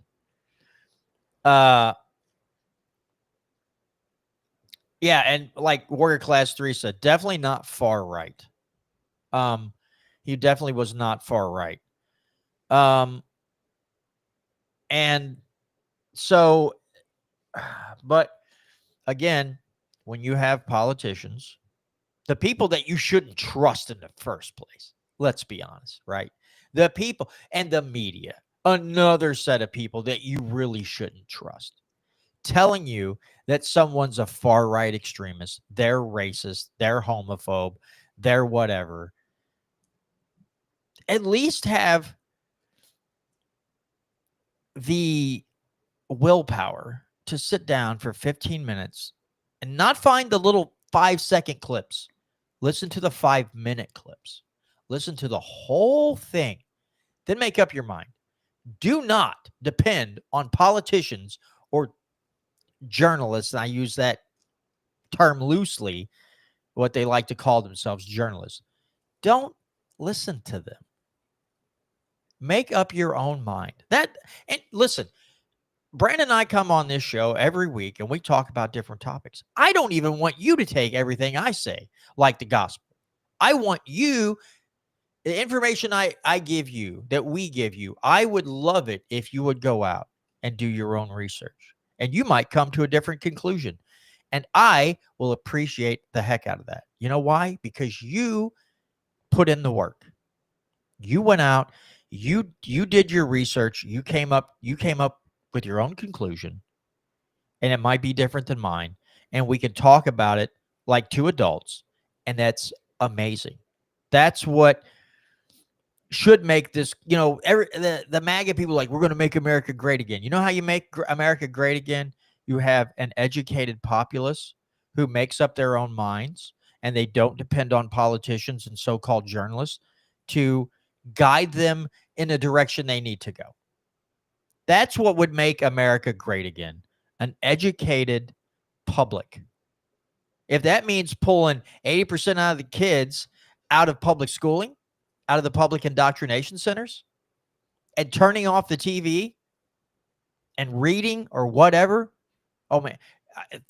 Yeah, and like Warrior Class 3 said, definitely not far right. He definitely was not far right. And so, but again, when you have politicians, the people that you shouldn't trust in the first place, let's be honest, right? The people and the media, another set of people that you really shouldn't trust, telling you that someone's a far right extremist, they're racist, they're homophobe, they're whatever. At least have the willpower to sit down for 15 minutes and not find the little 5-second clips. Listen to the 5-minute clips. Listen to the whole thing. Then make up your mind. Do not depend on politicians or journalists. And I use that term loosely, what they like to call themselves, journalists. Don't listen to them. Make up your own mind. And listen, Brandon and I come on this show every week and we talk about different topics. I don't even want you to take everything I say like the gospel. I want you, the information I give you, that we give you, I would love it if you would go out and do your own research. And you might come to a different conclusion. And I will appreciate the heck out of that. You know why? Because you put in the work. You went out, you did your research, you came up with your own conclusion, and it might be different than mine, and we can talk about it like two adults, and that's amazing. That's what should make this, the MAGA people like, we're going to make America great again. You know how you make America great again? You have an educated populace who makes up their own minds, and they don't depend on politicians and so-called journalists to guide them in a direction they need to go. That's what would make America great again. An educated public. If that means pulling 80% out of the kids out of public schooling, out of the public indoctrination centers, and turning off the TV and reading or whatever, oh man,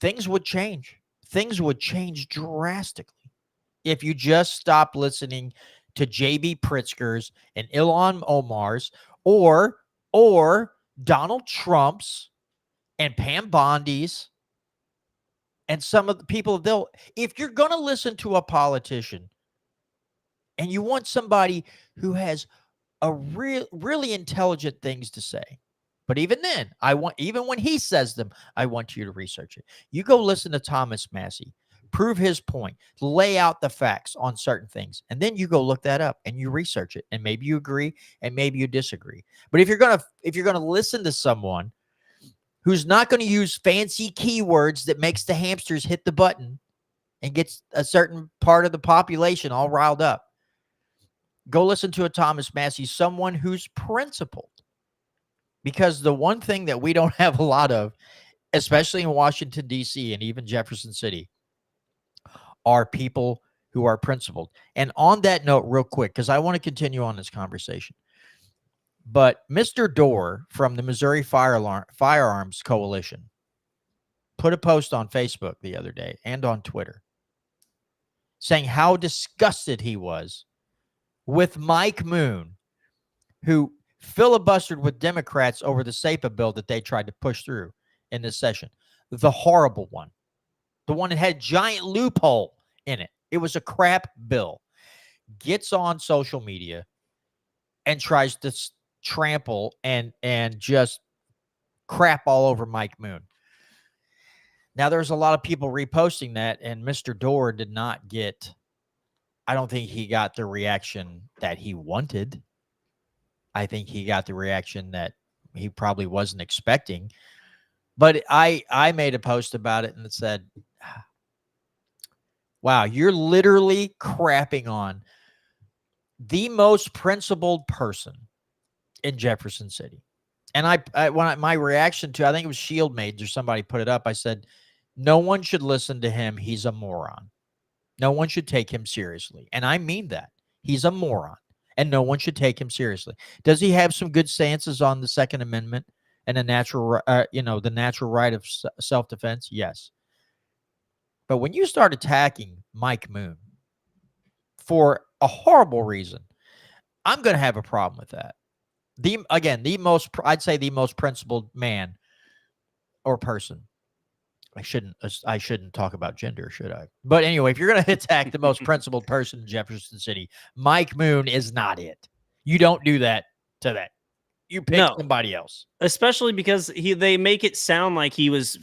things would change. Things would change drastically if you just stop listening to J.B. Pritzkers and Ilhan Omar's or Donald Trump's and Pam Bondi's and some of the people. If you're going to listen to a politician and you want somebody who has a really intelligent things to say, but even then, even when he says them, I want you to research it. You go listen to Thomas Massey, prove his point, lay out the facts on certain things, and then you go look that up and you research it, and maybe you agree and maybe you disagree. But if you're gonna listen to someone who's not going to use fancy keywords that makes the hamsters hit the button and gets a certain part of the population all riled up, go listen to a Thomas Massey, someone who's principled. Because the one thing that we don't have a lot of, especially in Washington, D.C. and even Jefferson City, are people who are principled. And on that note, real quick, because I want to continue on this conversation, but Mr. Dorr from the Missouri Firearms Coalition put a post on Facebook the other day and on Twitter saying how disgusted he was with Mike Moon, who filibustered with Democrats over the SAPA bill that they tried to push through in this session. The horrible one. The one that had a giant loophole in it. It was a crap bill. Gets on social media and tries to trample and just crap all over Mike Moon. Now, there's a lot of people reposting that, and Mr. Dorr did not get, I don't think he got the reaction that he wanted. I think he got the reaction that he probably wasn't expecting. But I made a post about it and it said, wow, you're literally crapping on the most principled person in Jefferson City. And my reaction to, I think it was Shieldmates or somebody put it up. I said, no one should listen to him. He's a moron. No one should take him seriously. And I mean that. He's a moron. And no one should take him seriously. Does he have some good stances on the Second Amendment and the natural right of self-defense? Yes. But when you start attacking Mike Moon for a horrible reason, I'm going to have a problem with that. I'd say the most principled man or person. I shouldn't talk about gender, should I? But anyway, if you're going to attack the most principled person in Jefferson City, Mike Moon is not it. You don't do that to that. You pick somebody else. Especially because they make it sound like he was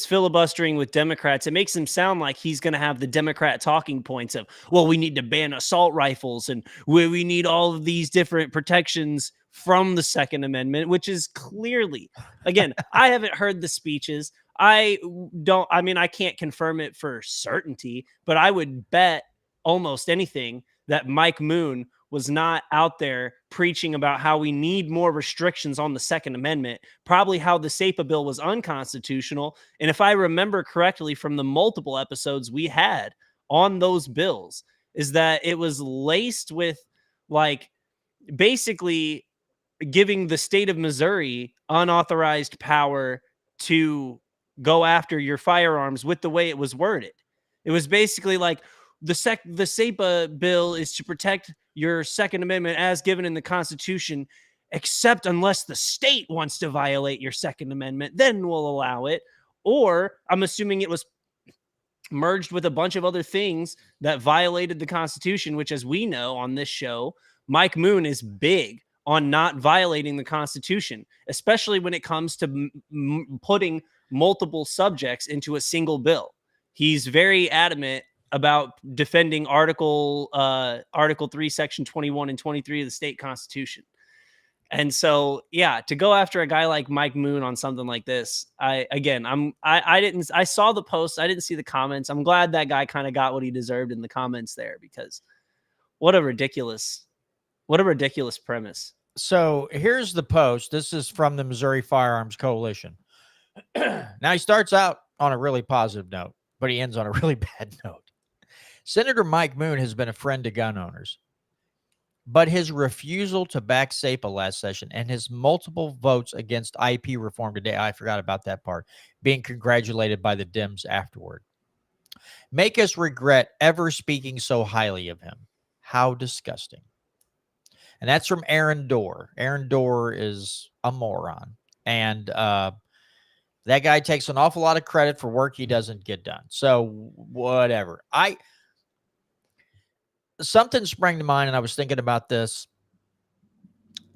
filibustering with Democrats. It makes him sound like he's going to have the Democrat talking points of, well, we need to ban assault rifles and we need all of these different protections from the Second Amendment, which is clearly, again, I haven't heard the speeches. I can't confirm it for certainty, but I would bet almost anything that Mike Moon was not out there preaching about how we need more restrictions on the Second Amendment, probably how the SAPA bill was unconstitutional. And if I remember correctly from the multiple episodes we had on those bills, is that it was laced with like basically giving the state of Missouri unauthorized power to go after your firearms with the way it was worded. It was basically like the SAPA bill is to protect your Second Amendment as given in the Constitution, except unless the state wants to violate your Second Amendment, then we'll allow it. Or I'm assuming it was merged with a bunch of other things that violated the Constitution, which, as we know on this show, Mike Moon is big on not violating the Constitution, especially when it comes to putting multiple subjects into a single bill. He's very adamant about defending Article 3, Section 21 and 23 of the state constitution. And so, yeah, to go after a guy like Mike Moon on something like this, I saw the post. I didn't see the comments. I'm glad that guy kind of got what he deserved in the comments there, because what a ridiculous premise. So here's the post. This is from the Missouri Firearms Coalition. Now, he starts out on a really positive note, but he ends on a really bad note. Senator Mike Moon has been a friend to gun owners, but his refusal to back SAPA last session and his multiple votes against IP reform today, I forgot about that part, being congratulated by the Dems afterward, make us regret ever speaking so highly of him. How disgusting. And that's from Aaron Dorr. Aaron Dorr is a moron. And that guy takes an awful lot of credit for work he doesn't get done. So whatever. Something sprang to mind, and I was thinking about this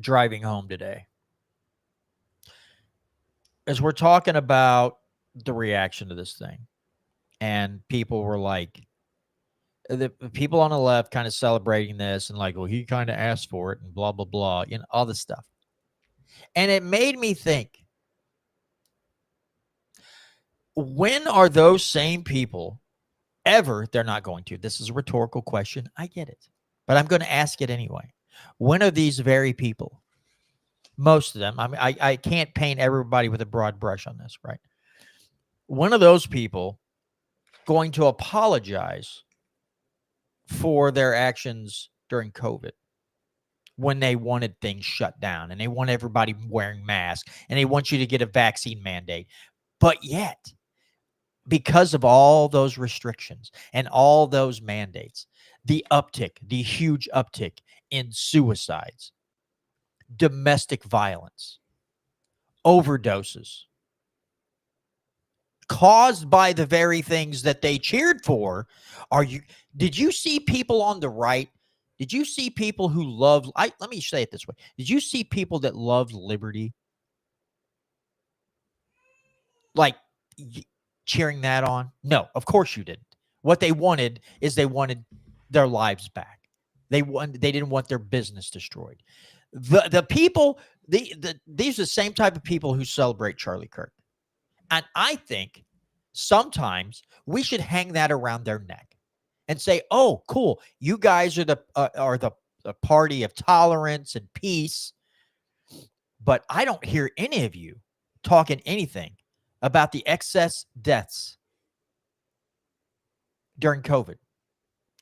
driving home today. As we're talking about the reaction to this thing, and people were like, the people on the left kind of celebrating this and like, well, he kind of asked for it and blah, blah, blah, you know, all this stuff. And it made me think, when are those same people ever, they're not going to, this is a rhetorical question, I get it, but I'm going to ask it anyway. When are these very people, most of them, I mean, I can't paint everybody with a broad brush on this, right? When are those people going to apologize for their actions during COVID, when they wanted things shut down and they want everybody wearing masks and they want you to get a vaccine mandate? But yet, because of all those restrictions and all those mandates, the huge uptick in suicides, domestic violence, overdoses, caused by the very things that they cheered for. Did you see people on the right? Did you see people who loved, let me say it this way. Did you see people that loved liberty? Like cheering that on? No, of course you didn't. What they wanted is they wanted their lives back. They didn't want their business destroyed. The people, these are the same type of people who celebrate Charlie Kirk. And I think sometimes we should hang that around their neck and say, oh, cool, you guys are the party of tolerance and peace. But I don't hear any of you talking anything about the excess deaths during COVID.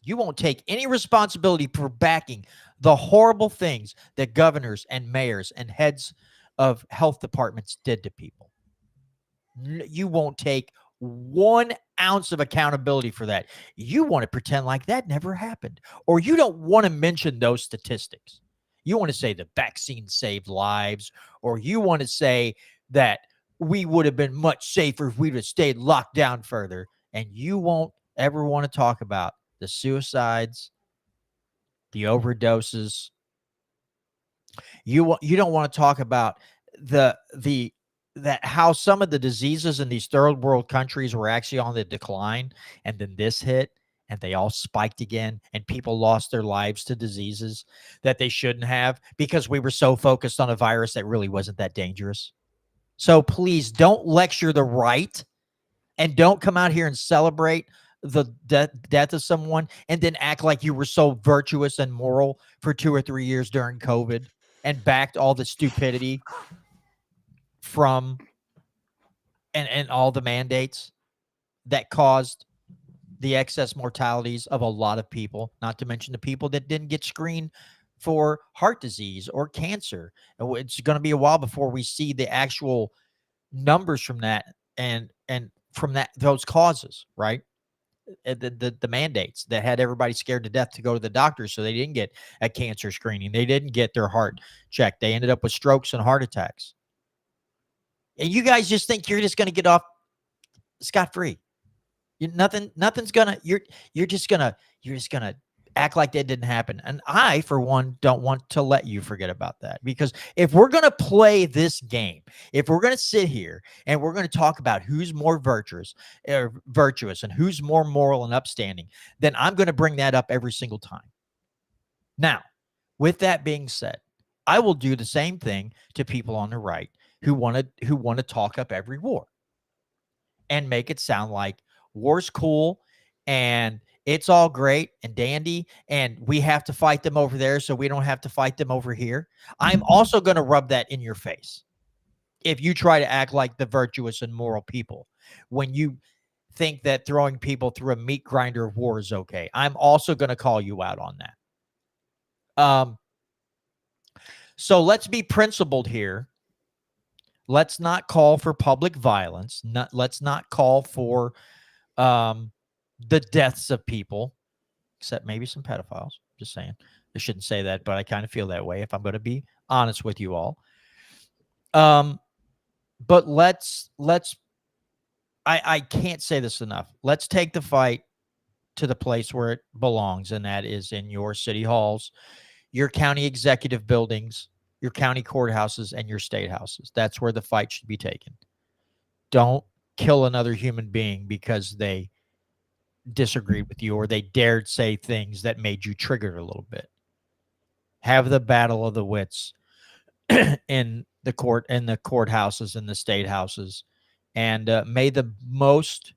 You won't take any responsibility for backing the horrible things that governors and mayors and heads of health departments did to people. You won't take 1 ounce of accountability for that. You want to pretend like that never happened, or you don't want to mention those statistics. You want to say the vaccine saved lives, or you want to say that we would have been much safer if we'd have stayed locked down further. And you won't ever want to talk about the suicides, the overdoses. You don't want to talk about that how some of the diseases in these third world countries were actually on the decline, and then this hit and they all spiked again, and people lost their lives to diseases that they shouldn't have because we were so focused on a virus that really wasn't that dangerous. So please don't lecture the right, and don't come out here and celebrate the death of someone and then act like you were so virtuous and moral for 2 or 3 years during COVID and backed all the stupidity from and all the mandates that caused the excess mortalities of a lot of people, not to mention the people that didn't get screened for heart disease or cancer. It's going to be a while before we see the actual numbers from that and from those causes, right? The mandates that had everybody scared to death to go to the doctor, so they didn't get a cancer screening. They didn't get their heart checked. They ended up with strokes and heart attacks. And you guys just think you're just going to get off scot-free. Nothing's gonna. You're just gonna act like that didn't happen. And I, for one, don't want to let you forget about that, because if we're gonna play this game, if we're gonna sit here and we're gonna talk about who's more virtuous and who's more moral and upstanding, then I'm gonna bring that up every single time. Now, with that being said, I will do the same thing to people on the right who want to talk up every war and make it sound like war's cool and it's all great and dandy and we have to fight them over there so we don't have to fight them over here. I'm also going to rub that in your face if you try to act like the virtuous and moral people when you think that throwing people through a meat grinder of war is okay. I'm also going to call you out on that. So let's be principled here. Let's not call for public violence. Let's not call for the deaths of people, except maybe some pedophiles. Just saying. I shouldn't say that, but I kind of feel that way if I'm going to be honest with you all. But I can't say this enough. Let's take the fight to the place where it belongs, and that is in your city halls, your county executive buildings, your county courthouses, and your state houses. That's where the fight should be taken. Don't kill another human being because they disagreed with you or they dared say things that made you triggered a little bit. Have the battle of the wits in the courthouses and the state houses, and may the most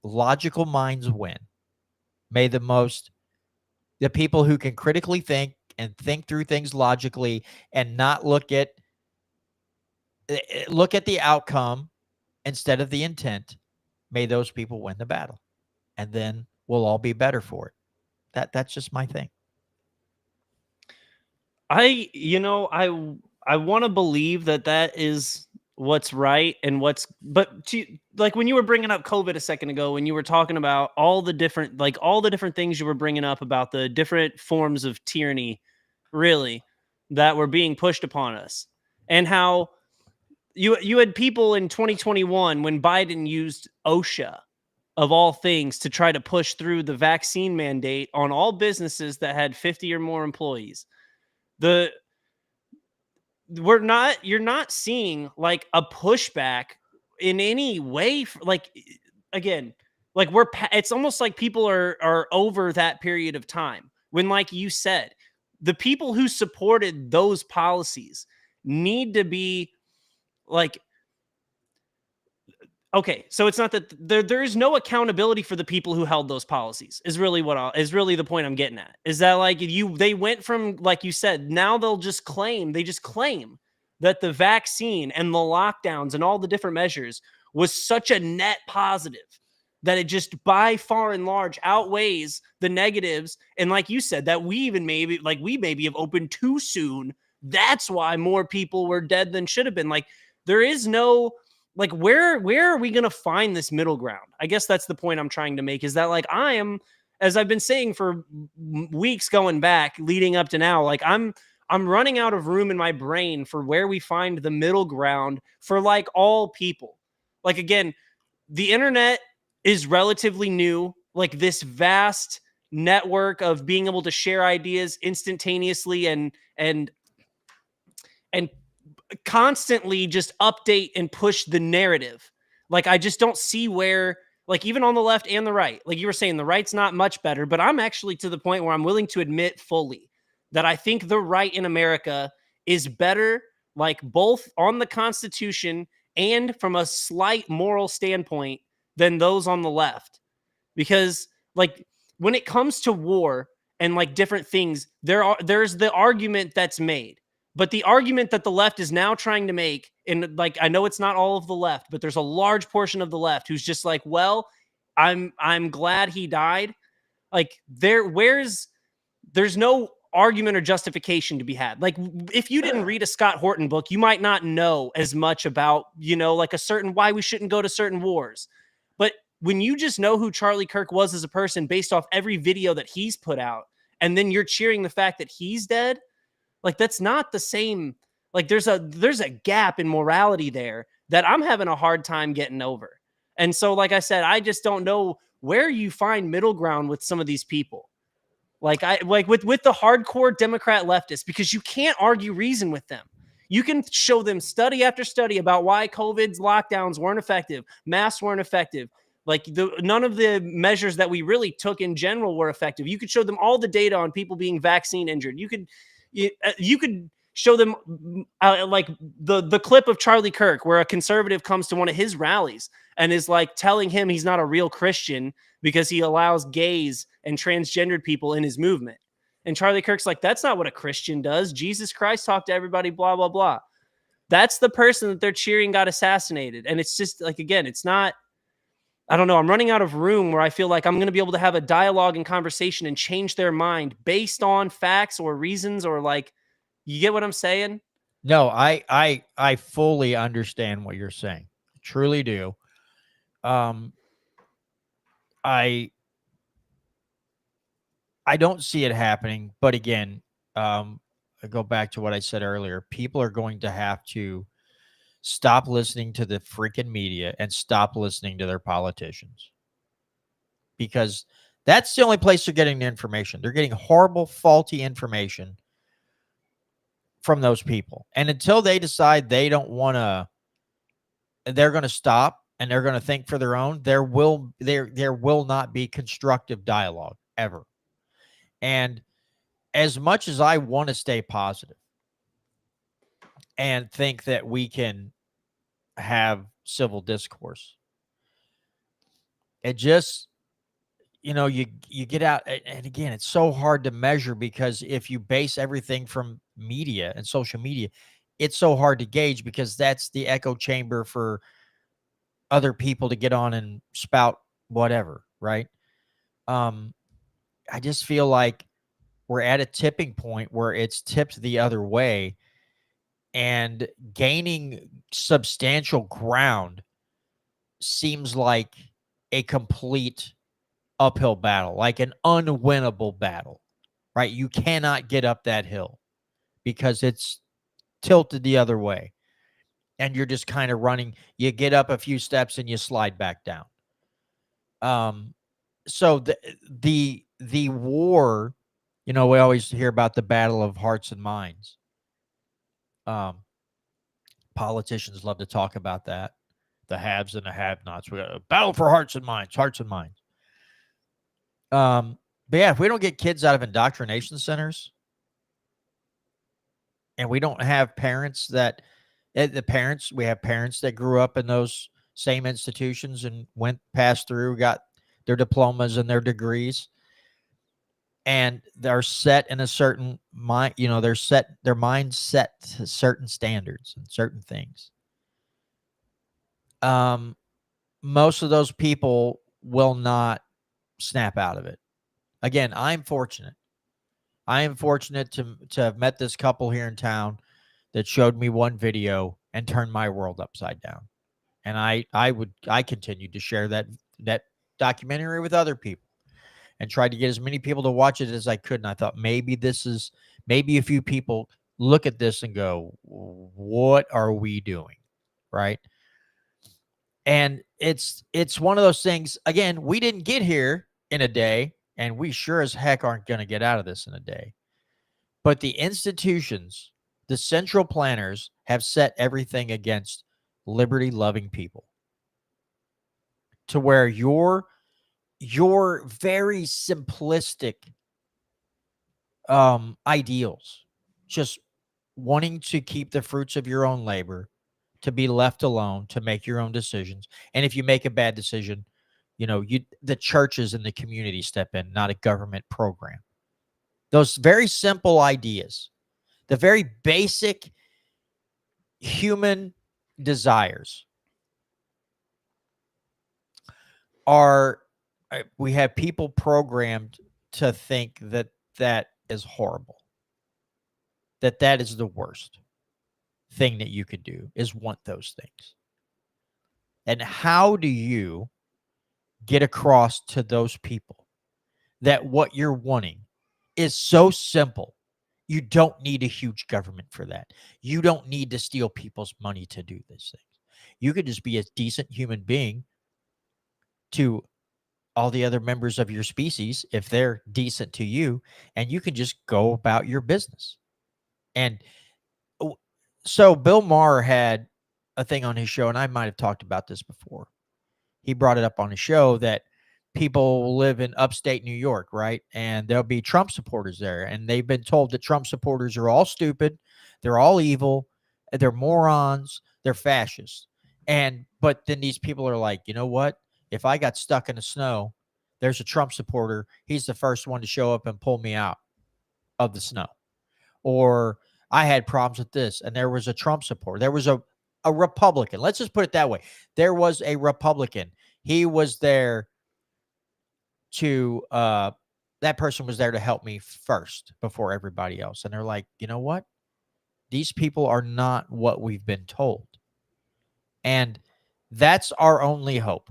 logical minds win. May the people who can critically think and think through things logically and not look at the outcome instead of the intent, may those people win the battle, and then we'll all be better for it. That's just my thing. I want to believe that is what's right and but like when you were bringing up COVID a second ago, when you were talking about all the different things you were bringing up about the different forms of tyranny, really, that were being pushed upon us, and how you had people in 2021 when Biden used OSHA, of all things, to try to push through the vaccine mandate on all businesses that had 50 or more employees. You're not seeing like a pushback in any way. It's almost like people are over that period of time when, like you said, the people who supported those policies need to be like, okay, so it's not that there is no accountability for the people who held those policies is really the point I'm getting at, is that like they went from, like you said, now they just claim that the vaccine and the lockdowns and all the different measures was such a net positive that it just by far and large outweighs the negatives. And like you said, that we maybe have opened too soon. That's why more people were dead than should have been. Like, there is no like, where are we going to find this middle ground? I guess that's the point I'm trying to make, is that like, I am, as I've been saying for weeks going back leading up to now, like I'm running out of room in my brain for where we find the middle ground for like all people. Like, again, the internet is relatively new, like this vast network of being able to share ideas instantaneously and constantly just update and push the narrative. Like, I just don't see where, like, even on the left and the right, like you were saying, the right's not much better, but I'm actually to the point where I'm willing to admit fully that I think the right in America is better, like both on the Constitution and from a slight moral standpoint, than those on the left. Because, like, when it comes to war and like different things, there's the argument that's made. But the argument that the left is now trying to make, and like, I know it's not all of the left, but there's a large portion of the left who's just like, well, I'm glad he died. Like, there's no argument or justification to be had. Like, if you didn't read a Scott Horton book, you might not know as much about, like a certain why we shouldn't go to certain wars. But when you just know who Charlie Kirk was as a person based off every video that he's put out, and then you're cheering the fact that he's dead, like, that's not the same. Like, there's a gap in morality there that I'm having a hard time getting over. And so, like I said, I just don't know where you find middle ground with some of these people. Like, with the hardcore Democrat leftists, because you can't argue reason with them. You can show them study after study about why COVID's lockdowns weren't effective, masks weren't effective. Like, none of the measures that we really took in general were effective. You could show them all the data on people being vaccine injured. You could show them like the clip of Charlie Kirk where a conservative comes to one of his rallies and is like telling him he's not a real Christian because he allows gays and transgendered people in his movement. And Charlie Kirk's like, that's not what a Christian does. Jesus Christ talked to everybody, blah, blah, blah. That's the person that they're cheering got assassinated. And it's just like, again, it's not, I don't know. I'm running out of room where I feel like I'm going to be able to have a dialogue and conversation and change their mind based on facts or reasons, or like, you get what I'm saying? No, I fully understand what you're saying. Truly do. I don't see it happening, but again, I go back to what I said earlier. People are going to have to stop listening to the freaking media and stop listening to their politicians, because that's the only place they're getting the information. They're getting horrible, faulty information from those people. And until they decide they don't want to, they're going to stop and they're going to think for their own, there will not be constructive dialogue ever. And as much as I want to stay positive and think that we can have civil discourse, it just, you get out, and again, it's so hard to measure, because if you base everything from media and social media, it's so hard to gauge, because that's the echo chamber for other people to get on and spout whatever, right? I just feel like we're at a tipping point where it's tipped the other way, and gaining substantial ground seems like a complete uphill battle, like an unwinnable battle, right? You cannot get up that hill because it's tilted the other way, and you're just kind of running. You get up a few steps and you slide back down. So the war, we always hear about the battle of hearts and minds. Politicians love to talk about that, the haves and the have-nots. We got a battle for hearts and minds. But yeah, if we don't get kids out of indoctrination centers, and we don't have parents that, we have parents that grew up in those same institutions and passed through, got their diplomas and their degrees, and they're set in a certain mind, their mind set to certain standards and certain things. Most of those people will not snap out of it. Again, I am fortunate to have met this couple here in town that showed me one video and turned my world upside down. And I continued to share that documentary with other people and tried to get as many people to watch it as I could. And I thought maybe a few people look at this and go, what are we doing? Right. And it's one of those things. Again, we didn't get here in a day, and we sure as heck aren't going to get out of this in a day. But the institutions, the central planners, have set everything against liberty-loving people, to where your very simplistic ideals, just wanting to keep the fruits of your own labor, to be left alone, to make your own decisions. And if you make a bad decision, the churches and the community step in, not a government program. Those very simple ideas, the very basic human desires we have people programmed to think that is horrible, that is the worst thing that you could do, is want those things. And how do you get across to those people that what you're wanting is so simple? You don't need a huge government for that. You don't need to steal people's money to do these things. You could just be a decent human being to all the other members of your species, if they're decent to you, and you can just go about your business. And so Bill Maher had a thing on his show, and I might have talked about this before. He brought it up on his show that people live in upstate New York, right? And there'll be Trump supporters there, and they've been told that Trump supporters are all stupid, they're all evil, they're morons, they're fascists. But then these people are like, you know what? If I got stuck in the snow, there's a Trump supporter. He's the first one to show up and pull me out of the snow. Or I had problems with this, and there was a Trump supporter. There was a Republican. Let's just put it that way. There was a Republican. He was there to that person was there to help me first before everybody else. And they're like, you know what? These people are not what we've been told. And that's our only hope,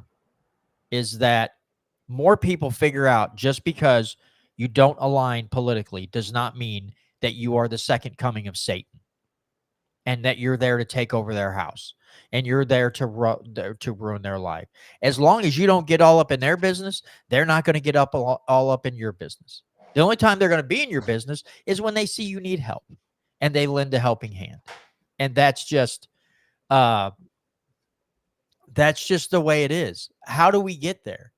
is that more people figure out just because you don't align politically does not mean that you are the second coming of Satan and that you're there to take over their house and you're there to ruin their life. As long as you don't get all up in their business, they're not going to get all up in your business. The only time they're going to be in your business is when they see you need help and they lend a helping hand. And that's just the way it is. How do we get there?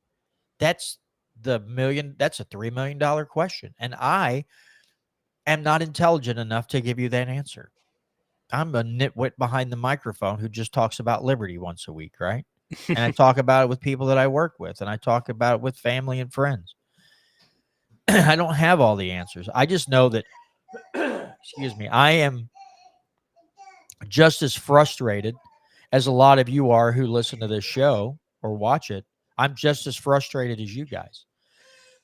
That's a $3 million question. And I am not intelligent enough to give you that answer. I'm a nitwit behind the microphone who just talks about liberty once a week, right? And I talk about it with people that I work with, and I talk about it with family and friends. I don't have all the answers. I just know that, excuse me, I am just as frustrated as a lot of you are who listen to this show or watch it. I'm just as frustrated as you guys.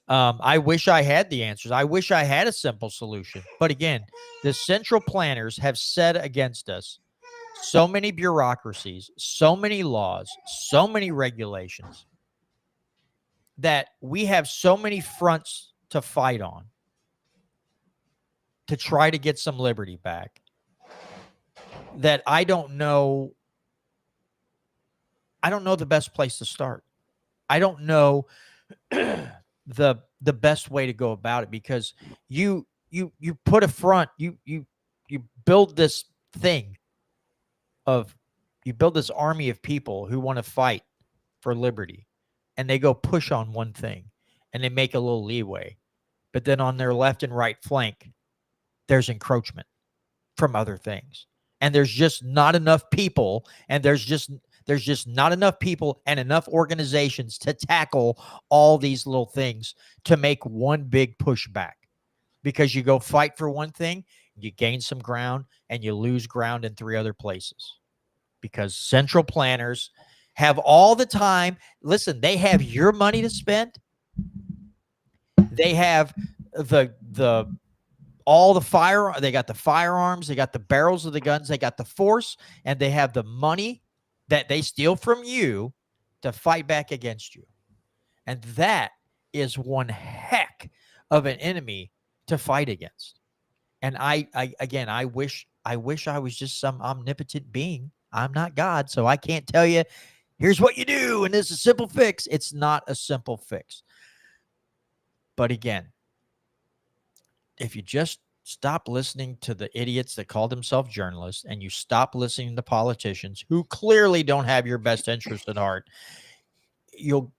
I wish I had the answers. I wish I had a simple solution. But again, the central planners have set against us so many bureaucracies, so many laws, so many regulations, that we have so many fronts to fight on to try to get some liberty back, that I don't know the best place to start. I don't know the best way to go about it, because you put a front, you build this thing you build this army of people who want to fight for liberty, and they go push on one thing and they make a little leeway, but then on their left and right flank there's encroachment from other things, and there's just not enough people, and there's just not enough people and enough organizations to tackle all these little things to make one big pushback. Because you go fight for one thing, you gain some ground, and you lose ground in 3 other places. Because central planners have all the time. Listen, they have your money to spend. They have all the fire. They got the firearms. They got the barrels of the guns. They got the force, and they have the money that they steal from you to fight back against you. And that is one heck of an enemy to fight against. And I wish I was just some omnipotent being. I'm not God, so I can't tell you, here's what you do, and this is a simple fix. It's not a simple fix. But again, if you just stop listening to the idiots that call themselves journalists, and you stop listening to politicians who clearly don't have your best interest at heart, you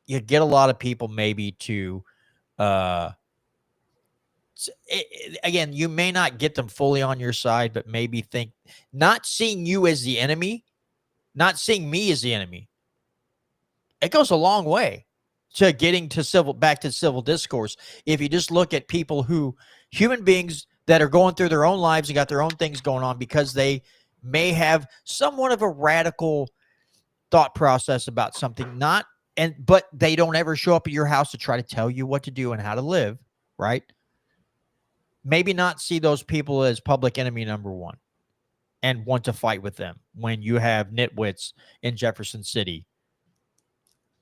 get a lot of people maybe to again, you may not get them fully on your side, but maybe think, not seeing you as the enemy, not seeing me as the enemy, it goes a long way to getting to back to civil discourse. If you just look at people human beings that are going through their own lives and got their own things going on because they may have somewhat of a radical thought process about something, but they don't ever show up at your house to try to tell you what to do and how to live, right? Maybe not see those people as public enemy number one and want to fight with them when you have nitwits in Jefferson City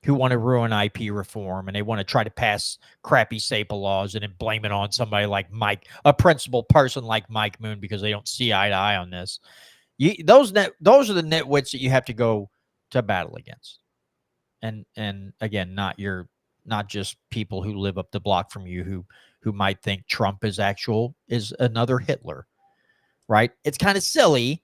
who want to ruin IP reform, and they want to try to pass crappy SAPA laws and then blame it on somebody like Mike, a principled person like Mike Moon, because they don't see eye to eye on this. Those are the nitwits that you have to go to battle against. And again, not just people who live up the block from you who might think Trump is another Hitler, right? It's kind of silly,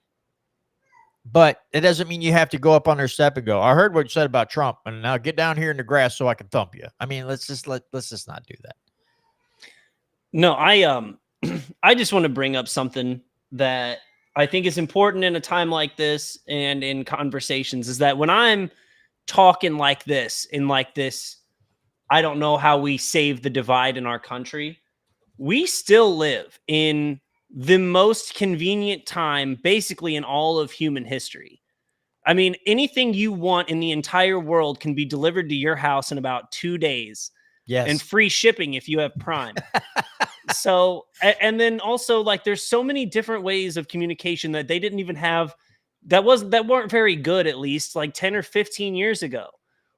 but it doesn't mean you have to go up on their step and go, I heard what you said about Trump, and now get down here in the grass so I can thump you. I mean, let's just not do that. No, I just want to bring up something that I think is important in a time like this and in conversations, is that when I'm talking like this, I don't know how we save the divide in our country, we still live in the most convenient time basically in all of human history. I mean, anything you want in the entire world can be delivered to your house in about 2 days. Yes. And free shipping if you have Prime. So, and then also, like, there's so many different ways of communication that they didn't even have, that weren't very good, at least like 10 or 15 years ago.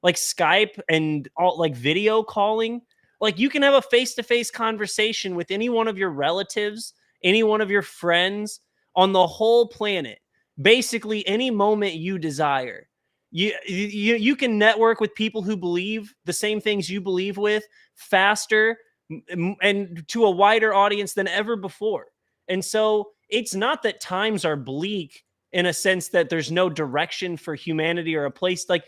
Like Skype and all, like video calling. Like, you can have a face-to-face conversation with any one of your relatives, any one of your friends on the whole planet, basically any moment you desire. You can network with people who believe the same things you believe with faster and to a wider audience than ever before. And so it's not that times are bleak in a sense that there's no direction for humanity or a place. Like,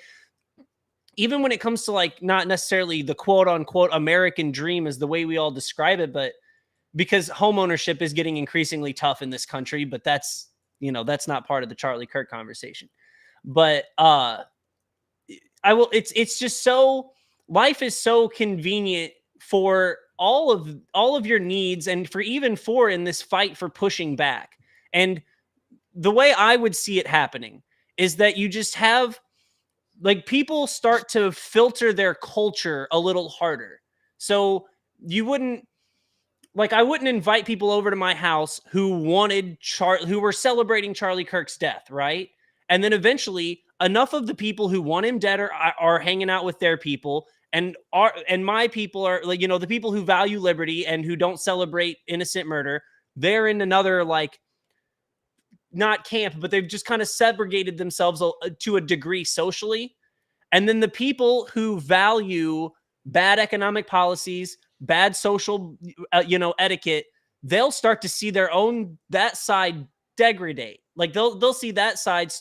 even when it comes to, like, not necessarily the quote unquote American dream is the way we all describe it, but because homeownership is getting increasingly tough in this country, but that's not part of the Charlie Kirk conversation. But it's just so, life is so convenient for all of your needs, and for in this fight for pushing back. And the way I would see it happening is that you just have, like, people start to filter their culture a little harder. So you wouldn't, like, I wouldn't invite people over to my house who were celebrating Charlie Kirk's death, right? And then eventually enough of the people who want him dead are hanging out with their people, and my people are, like, the people who value liberty and who don't celebrate innocent murder. They're in another, like, not camp, but they've just kind of segregated themselves to a degree socially. And then the people who value bad economic policies, bad social, etiquette, they'll start to see that side degrade. Like, they'll see that side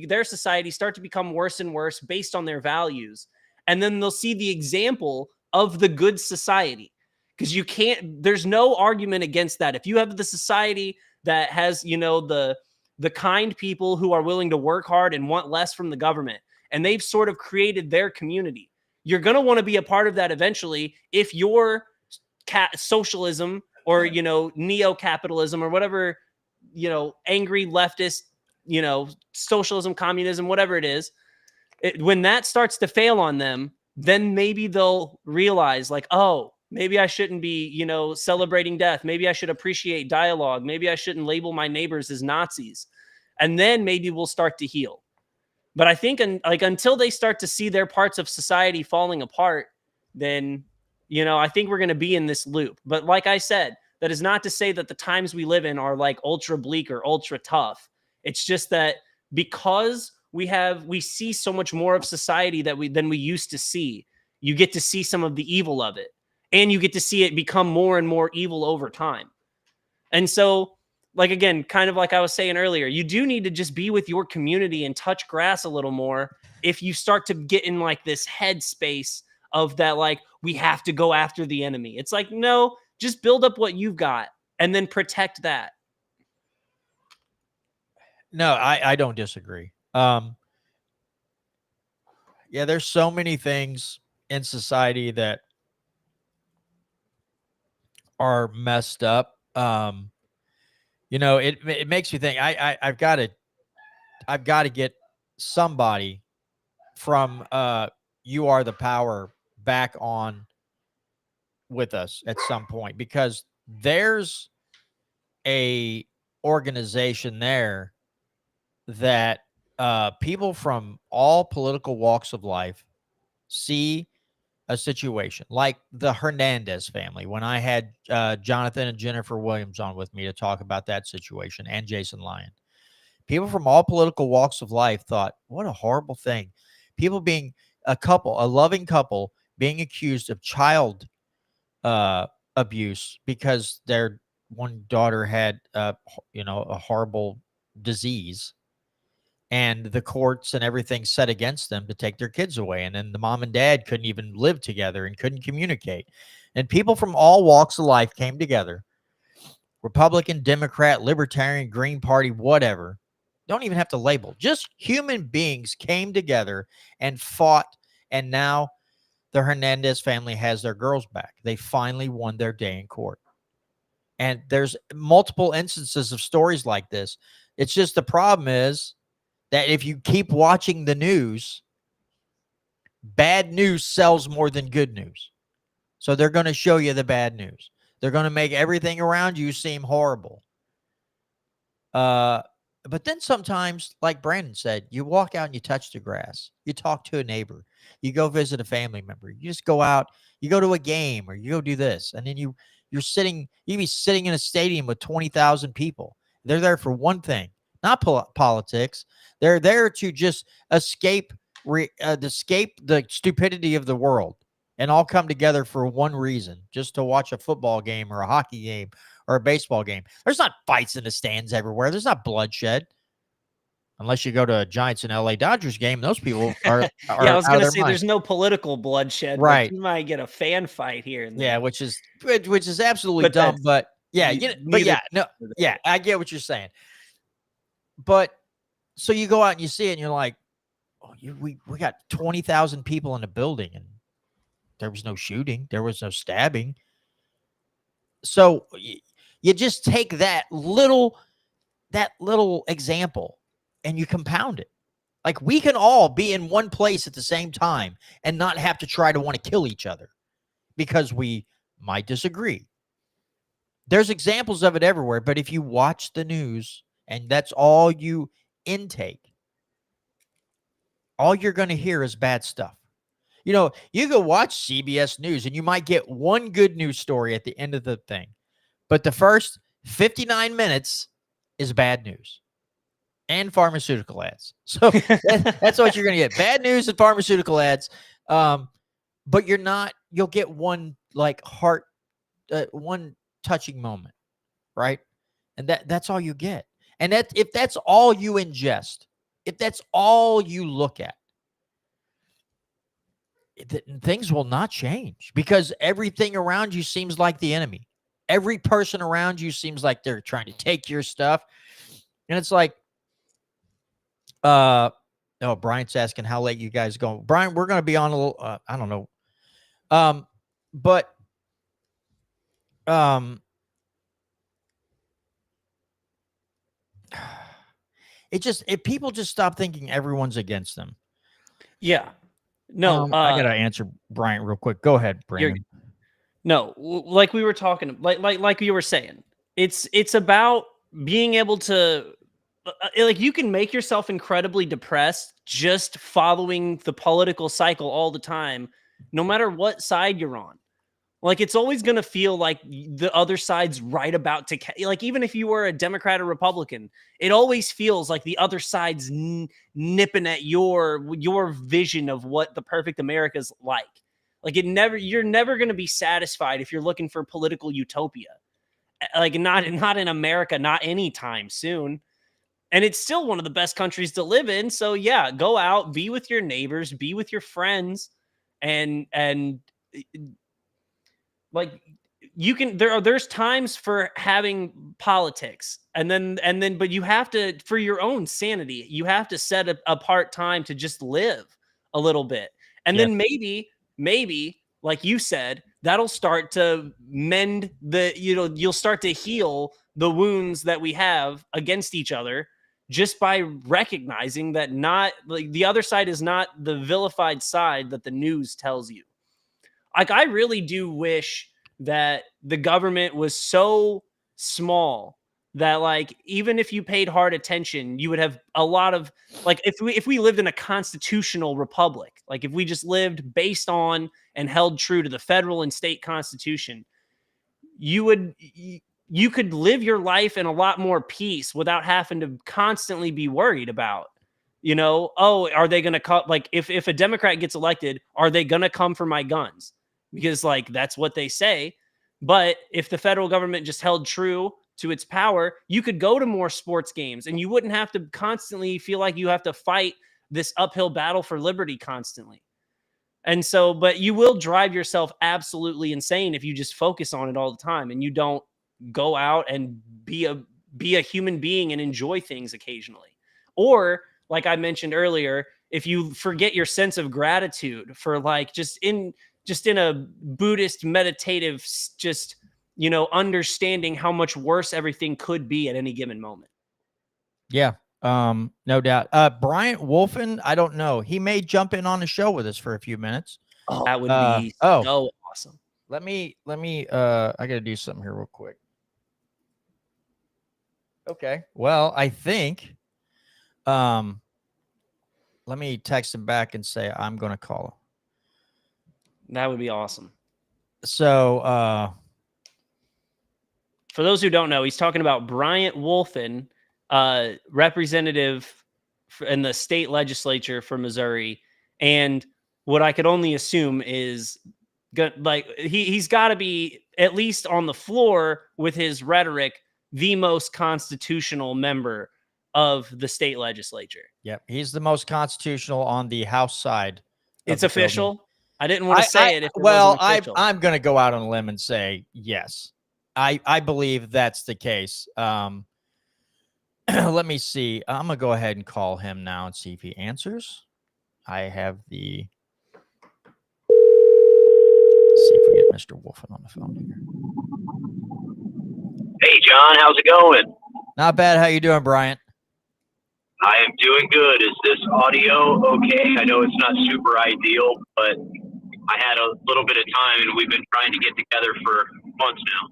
their society start to become worse and worse based on their values. And then they'll see the example of the good society, because there's no argument against that. If you have the society that has, the kind people who are willing to work hard and want less from the government, and they've sort of created their community, you're going to want to be a part of that eventually. If your socialism or, neo-capitalism or whatever, angry leftist, socialism, communism, whatever it is, when that starts to fail on them, then maybe they'll realize, like, oh, maybe I shouldn't be, celebrating death. Maybe I should appreciate dialogue. Maybe I shouldn't label my neighbors as Nazis. And then maybe we'll start to heal. But I think until they start to see their parts of society falling apart, then, I think we're going to be in this loop. But like I said, that is not to say that the times we live in are like ultra bleak or ultra tough. It's just that because we see so much more of society than we used to see, you get to see some of the evil of it, and you get to see it become more and more evil over time. And so, like, again, kind of like I was saying earlier, you do need to just be with your community and touch grass a little more if you start to get in like this headspace of that, like, we have to go after the enemy. It's like, no, just build up what you've got and then protect that. No, I don't disagree. Yeah, there's so many things in society that are messed up. It makes me think. I've got to get somebody from You Are the Power back on with us at some point, because there's a organization there that people from all political walks of life see a situation like the Hernandez family. When I had Jonathan and Jennifer Williams on with me to talk about that situation, and Jason Lyon, people from all political walks of life thought, what a horrible thing. People being a loving couple, being accused of child abuse because their one daughter had a horrible disease, and the courts and everything set against them to take their kids away. And then the mom and dad couldn't even live together and couldn't communicate. And people from all walks of life came together, Republican, Democrat, Libertarian, Green Party, whatever. Don't even have to label. Just human beings came together and fought. And now the Hernandez family has their girls back. They finally won their day in court. And there's multiple instances of stories like this. It's just the problem is that if you keep watching the news, bad news sells more than good news. So they're going to show you the bad news. They're going to make everything around you seem horrible. But then sometimes, like Brandon said, you walk out and you touch the grass. You talk to a neighbor. You go visit a family member. You just go out. You go to a game, or you go do this. And then you be sitting in a stadium with 20,000 people. They're there for one thing, not politics. They're there to just escape the stupidity of the world, and all come together for one reason, just to watch a football game or a hockey game or a baseball game. There's not fights in the stands everywhere. There's not bloodshed. Unless you go to a Giants and LA Dodgers game, those people are I was going to say mind. There's no political bloodshed, right? But you might get a fan fight here and there. Yeah, which is absolutely dumb. But yeah, I get what you're saying. But so you go out and you see it, and you're like, oh, we got 20,000 people in a building, and there was no shooting, there was no stabbing. So you just take that little example and you compound it. Like, we can all be in one place at the same time and not have to try to want to kill each other because we might disagree. There's examples of it everywhere, but if you watch the news and that's all you intake, all you're going to hear is bad stuff. You go watch CBS News and you might get one good news story at the end of the thing, but the first 59 minutes is bad news and pharmaceutical ads. So that's what you're going to get. Bad news and pharmaceutical ads. But you'll get one one touching moment, right? And that's all you get. And if that's all you ingest, if that's all you look at, things will not change, because everything around you seems like the enemy. Every person around you seems like they're trying to take your stuff. And it's like, Brian's asking how late you guys going. Brian, we're going to be on a little, I don't know. But if people just stop thinking everyone's against them. Yeah. No, I got to answer Brian real quick. Go ahead, Brandon. No, like we were talking, like you were saying, it's about being able to, like, you can make yourself incredibly depressed just following the political cycle all the time, no matter what side you're on. Like, it's always going to feel like the other side's right about to, like, even if you were a Democrat or Republican, it always feels like the other side's nipping at your vision of what the perfect America's like. Like, you're never going to be satisfied if you're looking for political utopia. Like, not in America, not anytime soon. And it's still one of the best countries to live in. So yeah, go out, be with your neighbors, be with your friends, and like, you can, there's times for having politics, and then but you have to, for your own sanity, you have to set apart time to just live a little bit. And Yes. then maybe like you said, that'll start to mend you'll start to heal the wounds that we have against each other, just by recognizing that not like the other side is not the vilified side that the news tells you. Like, I really do wish that the government was so small that, like, even if you paid hard attention, you would have a lot of, like, if we lived in a constitutional republic, like if we just lived based on and held true to the federal and state constitution, you could live your life in a lot more peace without having to constantly be worried about, oh, are they going to come? Like, if a Democrat gets elected, are they going to come for my guns? Because, like, that's what they say. But if the federal government just held true to its power, you could go to more sports games and you wouldn't have to constantly feel like you have to fight this uphill battle for liberty constantly. And so, but you will drive yourself absolutely insane if you just focus on it all the time and you don't go out and be a human being and enjoy things occasionally. Or, like I mentioned earlier, if you forget your sense of gratitude for, like, just in a Buddhist meditative, just, understanding how much worse everything could be at any given moment. Yeah. No doubt. Bryant Wolfen, I don't know. He may jump in on the show with us for a few minutes. Oh, that would be so awesome. Let me, I got to do something here real quick. Okay. Well, I think, let me text him back and say, I'm going to call him. That would be awesome. So, for those who don't know, he's talking about Bryant Wolfen, representative in the state legislature for Missouri. And what I could only assume is, like, he's got to be, at least on the floor with his rhetoric, the most constitutional member of the state legislature. Yep. He's the most constitutional on the House side. It's official. Building. I didn't want to say it. I'm going to go out on a limb and say yes. I believe that's the case. Let me see. I'm going to go ahead and call him now and see if he answers. I have the... Let's see if we get Mr. Wolfen on the phone here. Hey, John, how's it going? Not bad. How you doing, Bryant? I am doing good. Is this audio okay? I know it's not super ideal, but I had a little bit of time, and we've been trying to get together for months now.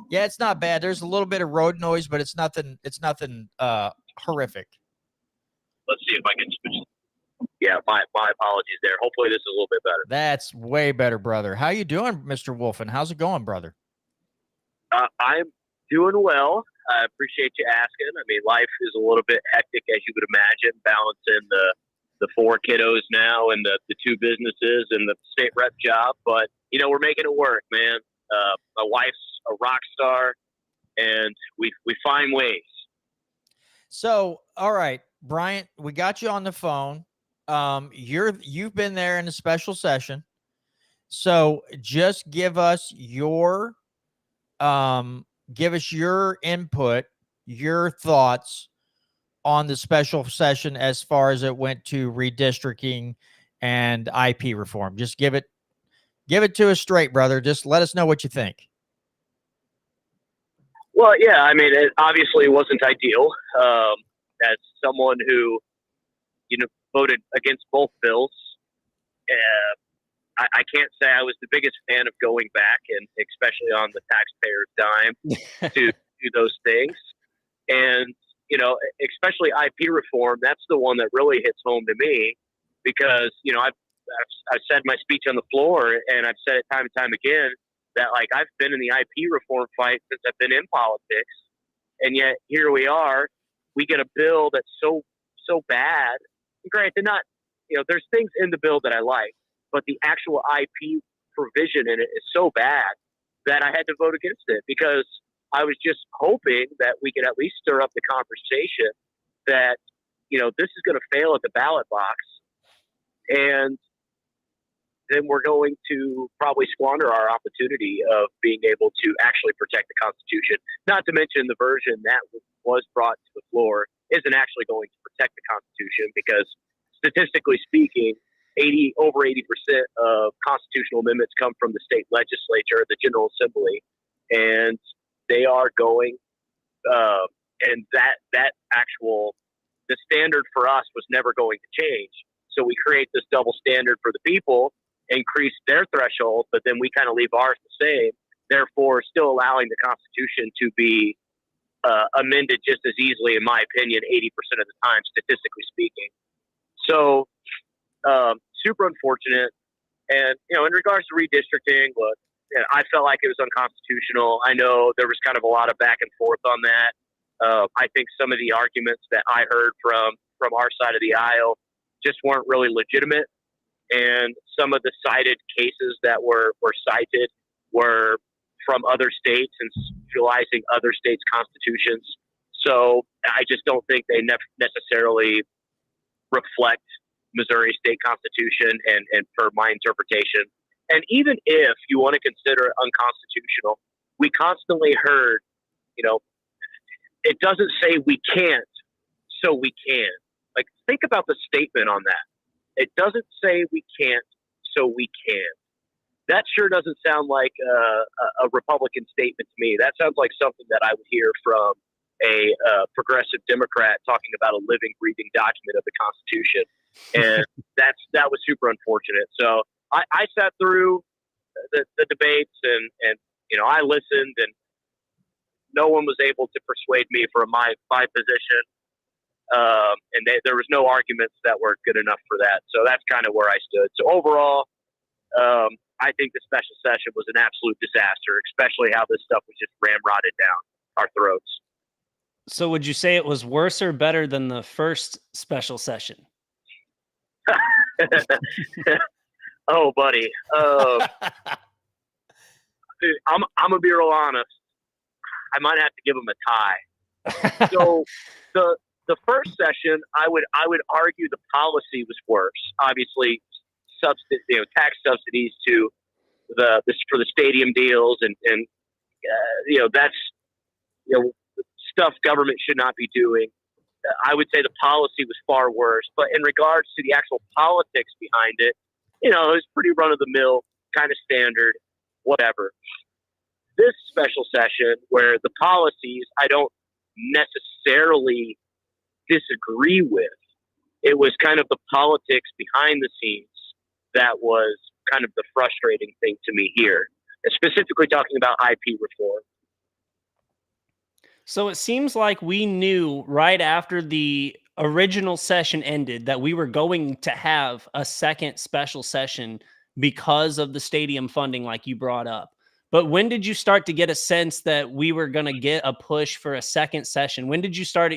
Yeah, it's not bad. There's a little bit of road noise, but it's nothing horrific. Let's see if I can switch. Yeah, my apologies there. Hopefully this is a little bit better. That's way better, brother. How you doing, Mr. Wolfen? How's it going, brother? I'm doing well. I appreciate you asking. I mean, life is a little bit hectic, as you would imagine, balancing the 4 kiddos now and the 2 businesses and the state rep job. But, we're making it work, man. My wife's a rock star, and we find ways. So, all right, Bryant, we got you on the phone. You've been there in a special session. So just give us your input, your thoughts on the special session as far as it went to redistricting and IP reform. Just give it to us straight, brother. Just let us know what you think. Well, yeah, I mean, it obviously wasn't ideal. As someone who, voted against both bills, I can't say I was the biggest fan of going back, and especially on the taxpayer's dime, to do those things. And especially IP reform, that's the one that really hits home to me because, I've said my speech on the floor and I've said it time and time again that like I've been in the IP reform fight since I've been in politics. And yet here we are, we get a bill that's so bad. Granted, not, there's things in the bill that I like, but the actual IP provision in it is so bad that I had to vote against it because I was just hoping that we could at least stir up the conversation that, this is going to fail at the ballot box. And then we're going to probably squander our opportunity of being able to actually protect the Constitution. Not to mention the version that was brought to the floor isn't actually going to protect the Constitution because statistically speaking, over 80% of constitutional amendments come from the state legislature, the General Assembly, and they are going, and the standard for us was never going to change. So we create this double standard for the people, increase their threshold, but then we kind of leave ours the same, therefore still allowing the Constitution to be amended just as easily, in my opinion, 80% of the time, statistically speaking. So super unfortunate. And, in regards to redistricting, look, I felt like it was unconstitutional. I know there was kind of a lot of back and forth on that. I think some of the arguments that I heard from our side of the aisle just weren't really legitimate. And some of the cited cases that were cited were from other states and utilizing other states' constitutions. So I just don't think they necessarily reflect Missouri state constitution and per my interpretation. And even if you want to consider it unconstitutional, we constantly heard, it doesn't say we can't, so we can. Like, think about the statement on that. It doesn't say we can't, so we can. That sure doesn't sound like a Republican statement to me. That sounds like something that I would hear from a progressive Democrat talking about a living, breathing document of the Constitution. And that was super unfortunate. So I sat through the debates and I listened, and no one was able to persuade me from my position. And there was no arguments that were good enough for that. So that's kind of where I stood. So overall, I think the special session was an absolute disaster, especially how this stuff was just ramrodded down our throats. So would you say it was worse or better than the first special session? Oh, buddy. I'm gonna be real honest. I might have to give him a tie. So the first session, I would argue the policy was worse. Obviously, tax subsidies to for the stadium deals, and that's stuff government should not be doing. I would say the policy was far worse, but in regards to the actual politics behind it, it was pretty run of the mill, kind of standard, whatever. This special session, where the policies I don't necessarily disagree with, it was kind of the politics behind the scenes that was kind of the frustrating thing to me here, specifically talking about IP reform. So it seems like we knew right after the original session ended that we were going to have a second special session because of the stadium funding, like you brought up. But when did you start to get a sense that we were going to get a push for a second session? When did you start?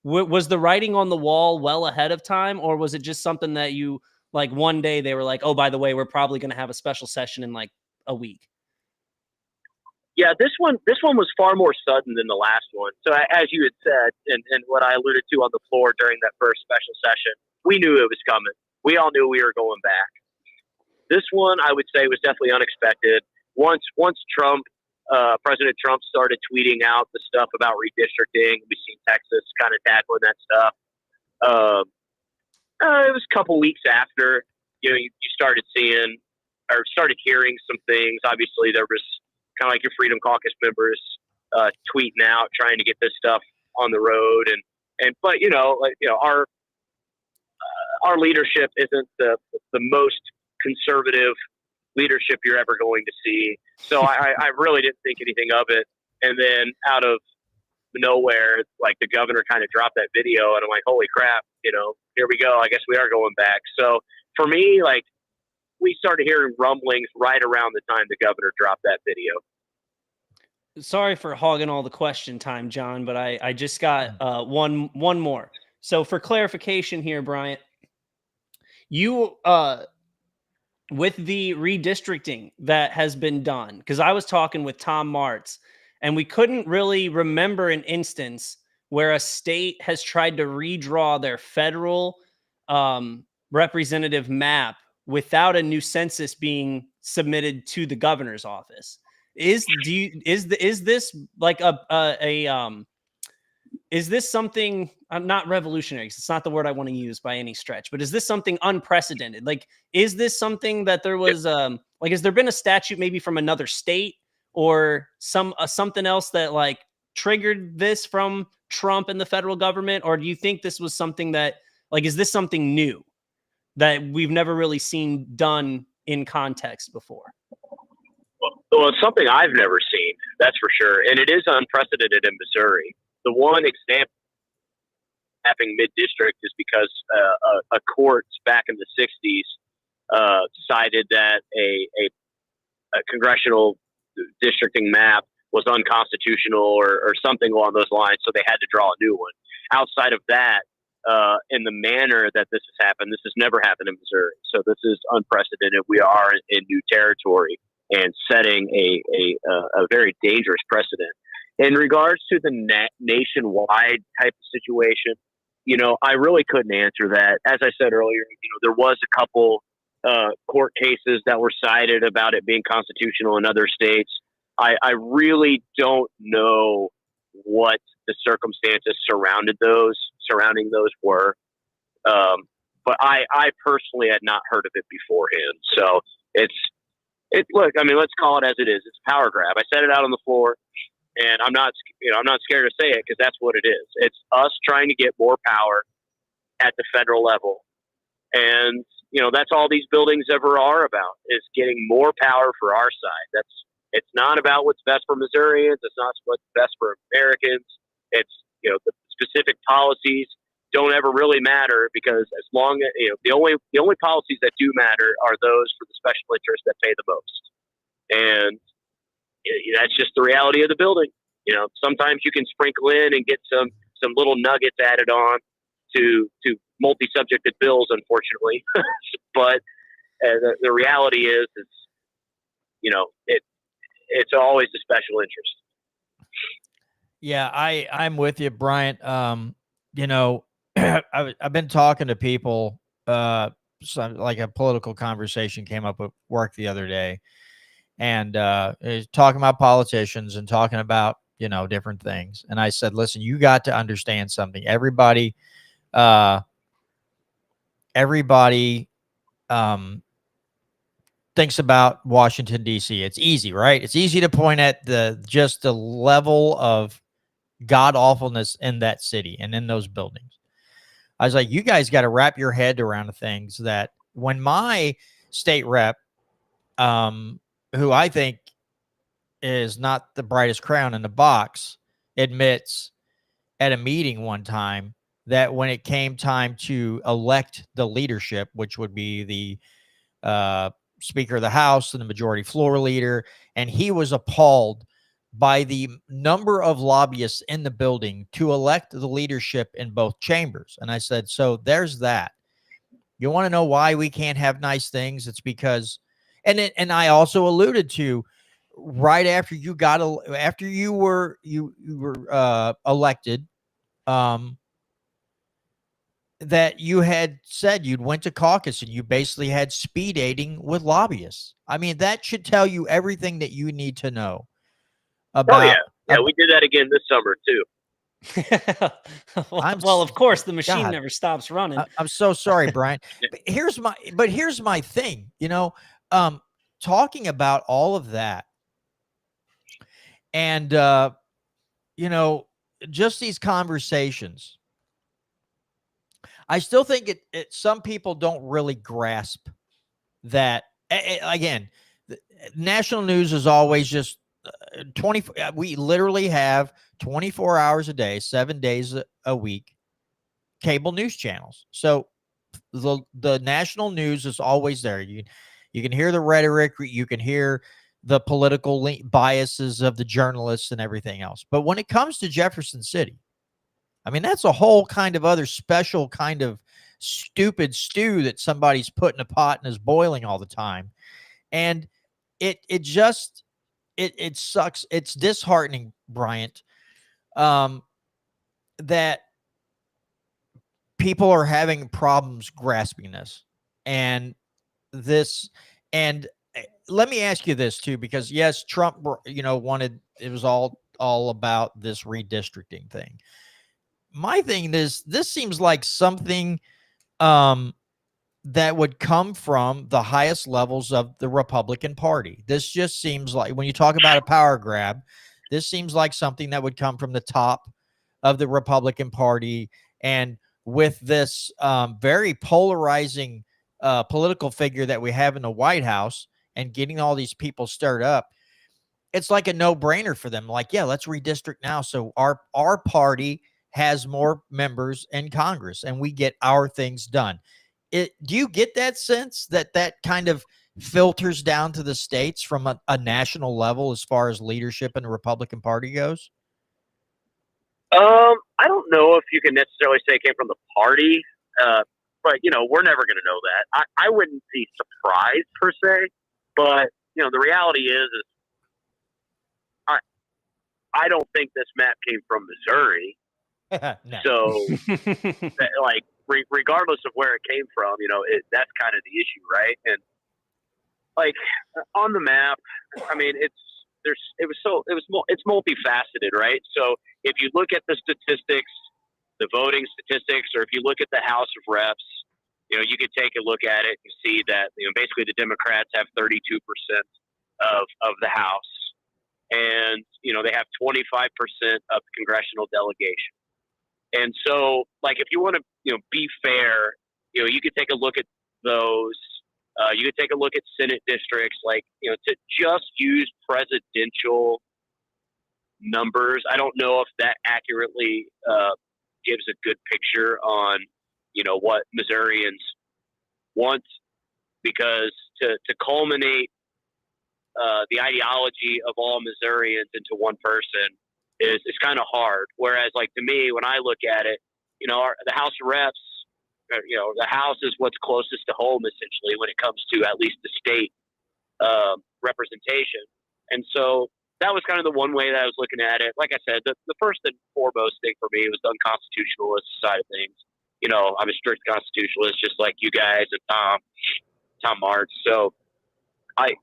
Was the writing on the wall well ahead of time, or was it just something that you, like, one day they were like, oh, by the way, we're probably going to have a special session in like a week? Yeah, this one was far more sudden than the last one. So as you had said, and what I alluded to on the floor during that first special session, we knew it was coming. We all knew we were going back. This one, I would say, was definitely unexpected. Once President Trump started tweeting out the stuff about redistricting, we've seen Texas kind of tackling that stuff. It was a couple weeks after, you started seeing or started hearing some things. Obviously, there was kind of like your Freedom Caucus members tweeting out, trying to get this stuff on the road, but our leadership isn't the most conservative leadership you're ever going to see. So I really didn't think anything of it. And then out of nowhere, like the governor kind of dropped that video, and I'm like, holy crap, here we go. I guess we are going back. So for me, like, we started hearing rumblings right around the time the governor dropped that video. Sorry for hogging all the question time, John, but I just got one more. So for clarification here, Bryant, you with the redistricting that has been done, because I was talking with Tom Martz, and we couldn't really remember an instance where a state has tried to redraw their federal representative map without a new census being submitted to the governor's office. Is this like is this something, not revolutionary, 'cause it's not the word I want to use by any stretch, but is this something unprecedented? Like, is this something that there was like, has there been a statute maybe from another state or something else that like triggered this from Trump and the federal government? Or do you think this was something that, like, is this something new that we've never really seen done in context before? Well, it's something I've never seen, that's for sure. And it is unprecedented in Missouri. The one example happening mid-district is because a court back in the 60s cited that a congressional districting map was unconstitutional or something along those lines, so they had to draw a new one. Outside of that, in the manner that this has happened, this has never happened in Missouri. So this is unprecedented. We are in new territory and setting a very dangerous precedent. In regards to the nationwide type of situation, I really couldn't answer that. As I said earlier, there was a couple court cases that were cited about it being constitutional in other states. I really don't know what the circumstances surrounding those were. But I personally had not heard of it beforehand. So look, I mean, let's call it as it is. It's a power grab. I said it out on the floor, and I'm not scared to say it, because that's what it is. It's us trying to get more power at the federal level. And, that's all these buildings ever are about, is getting more power for our side. It's not about what's best for Missourians. It's not what's best for Americans. It's, the specific policies don't ever really matter, because as long as, the only policies that do matter are those for the special interests that pay the most. And that's just the reality of the building. Sometimes you can sprinkle in and get some little nuggets added on to multi-subjected bills, unfortunately. But the reality is, it's always a special interest. Yeah, I'm with you, Bryant. I've been talking to people, like a political conversation came up at work the other day, and talking about politicians and talking about, different things. And I said, listen, you got to understand something. Everybody thinks about Washington, D.C. It's easy, right? It's easy to point at just the level of god awfulness in that city and in those buildings. I was like, you guys got to wrap your head around the things that when my state rep, who I think is not the brightest crown in the box, admits at a meeting one time that when it came time to elect the leadership, which would be the Speaker of the House and the majority floor leader, and he was appalled by the number of lobbyists in the building to elect the leadership in both chambers. And I said, so there's that. You want to know why we can't have nice things? It's because, and I also alluded to, right after you were elected, that you had said you'd went to caucus and you basically had speed dating with lobbyists. I mean, that should tell you everything that you need to know about. Yeah, we did that again this summer too. well, of course, the machine never stops running. I'm so sorry, Brian. Here's my thing, talking about all of that, and just these conversations. I still think some people don't really grasp that. Again, national news is always just we literally have 24 hours a day, 7 days a week, cable news channels. So the national news is always there. You can hear the rhetoric, you can hear the political biases of the journalists and everything else. But when it comes to Jefferson City, I mean, that's a whole kind of other special kind of stupid stew that somebody's put in a pot and is boiling all the time. And it sucks. It's disheartening, Bryant, that people are having problems grasping this. And this, and let me ask you this too, because yes, Trump, wanted, it was all about this redistricting thing. My thing is, this seems like something that would come from the highest levels of the Republican Party. This just seems like, when you talk about a power grab, this seems like something that would come from the top of the Republican Party. And with this very polarizing political figure that we have in the White House and getting all these people stirred up, it's like a no-brainer for them. Like, yeah, let's redistrict now, so our party has more members in Congress and we get our things done. Do you get that sense that kind of filters down to the states from a national level as far as leadership in the Republican Party goes? I don't know if you can necessarily say it came from the party, but we're never going to know that. I wouldn't be surprised per se, but the reality is I don't think this map came from Missouri. No. So, regardless of where it came from, that's kind of the issue, right? And on the map, I mean, it's multifaceted, right? So if you look at the statistics, the voting statistics, or if you look at the House of Reps, you could take a look at it and see that basically the Democrats have 32% of the House, and they have 25% of the congressional delegation. And so, if you want to, be fair, you could take a look at those. You could take a look at Senate districts, to just use presidential numbers. I don't know if that accurately gives a good picture on, what Missourians want, because to culminate the ideology of all Missourians into one person is kind of hard. Whereas, to me, when I look at it, the House of Reps, the House is what's closest to home, essentially, when it comes to at least the state representation. And so that was kind of the one way that I was looking at it. Like I said, the first and foremost thing for me was the unconstitutionalist side of things. I'm a strict constitutionalist, just like you guys and Tom March. So I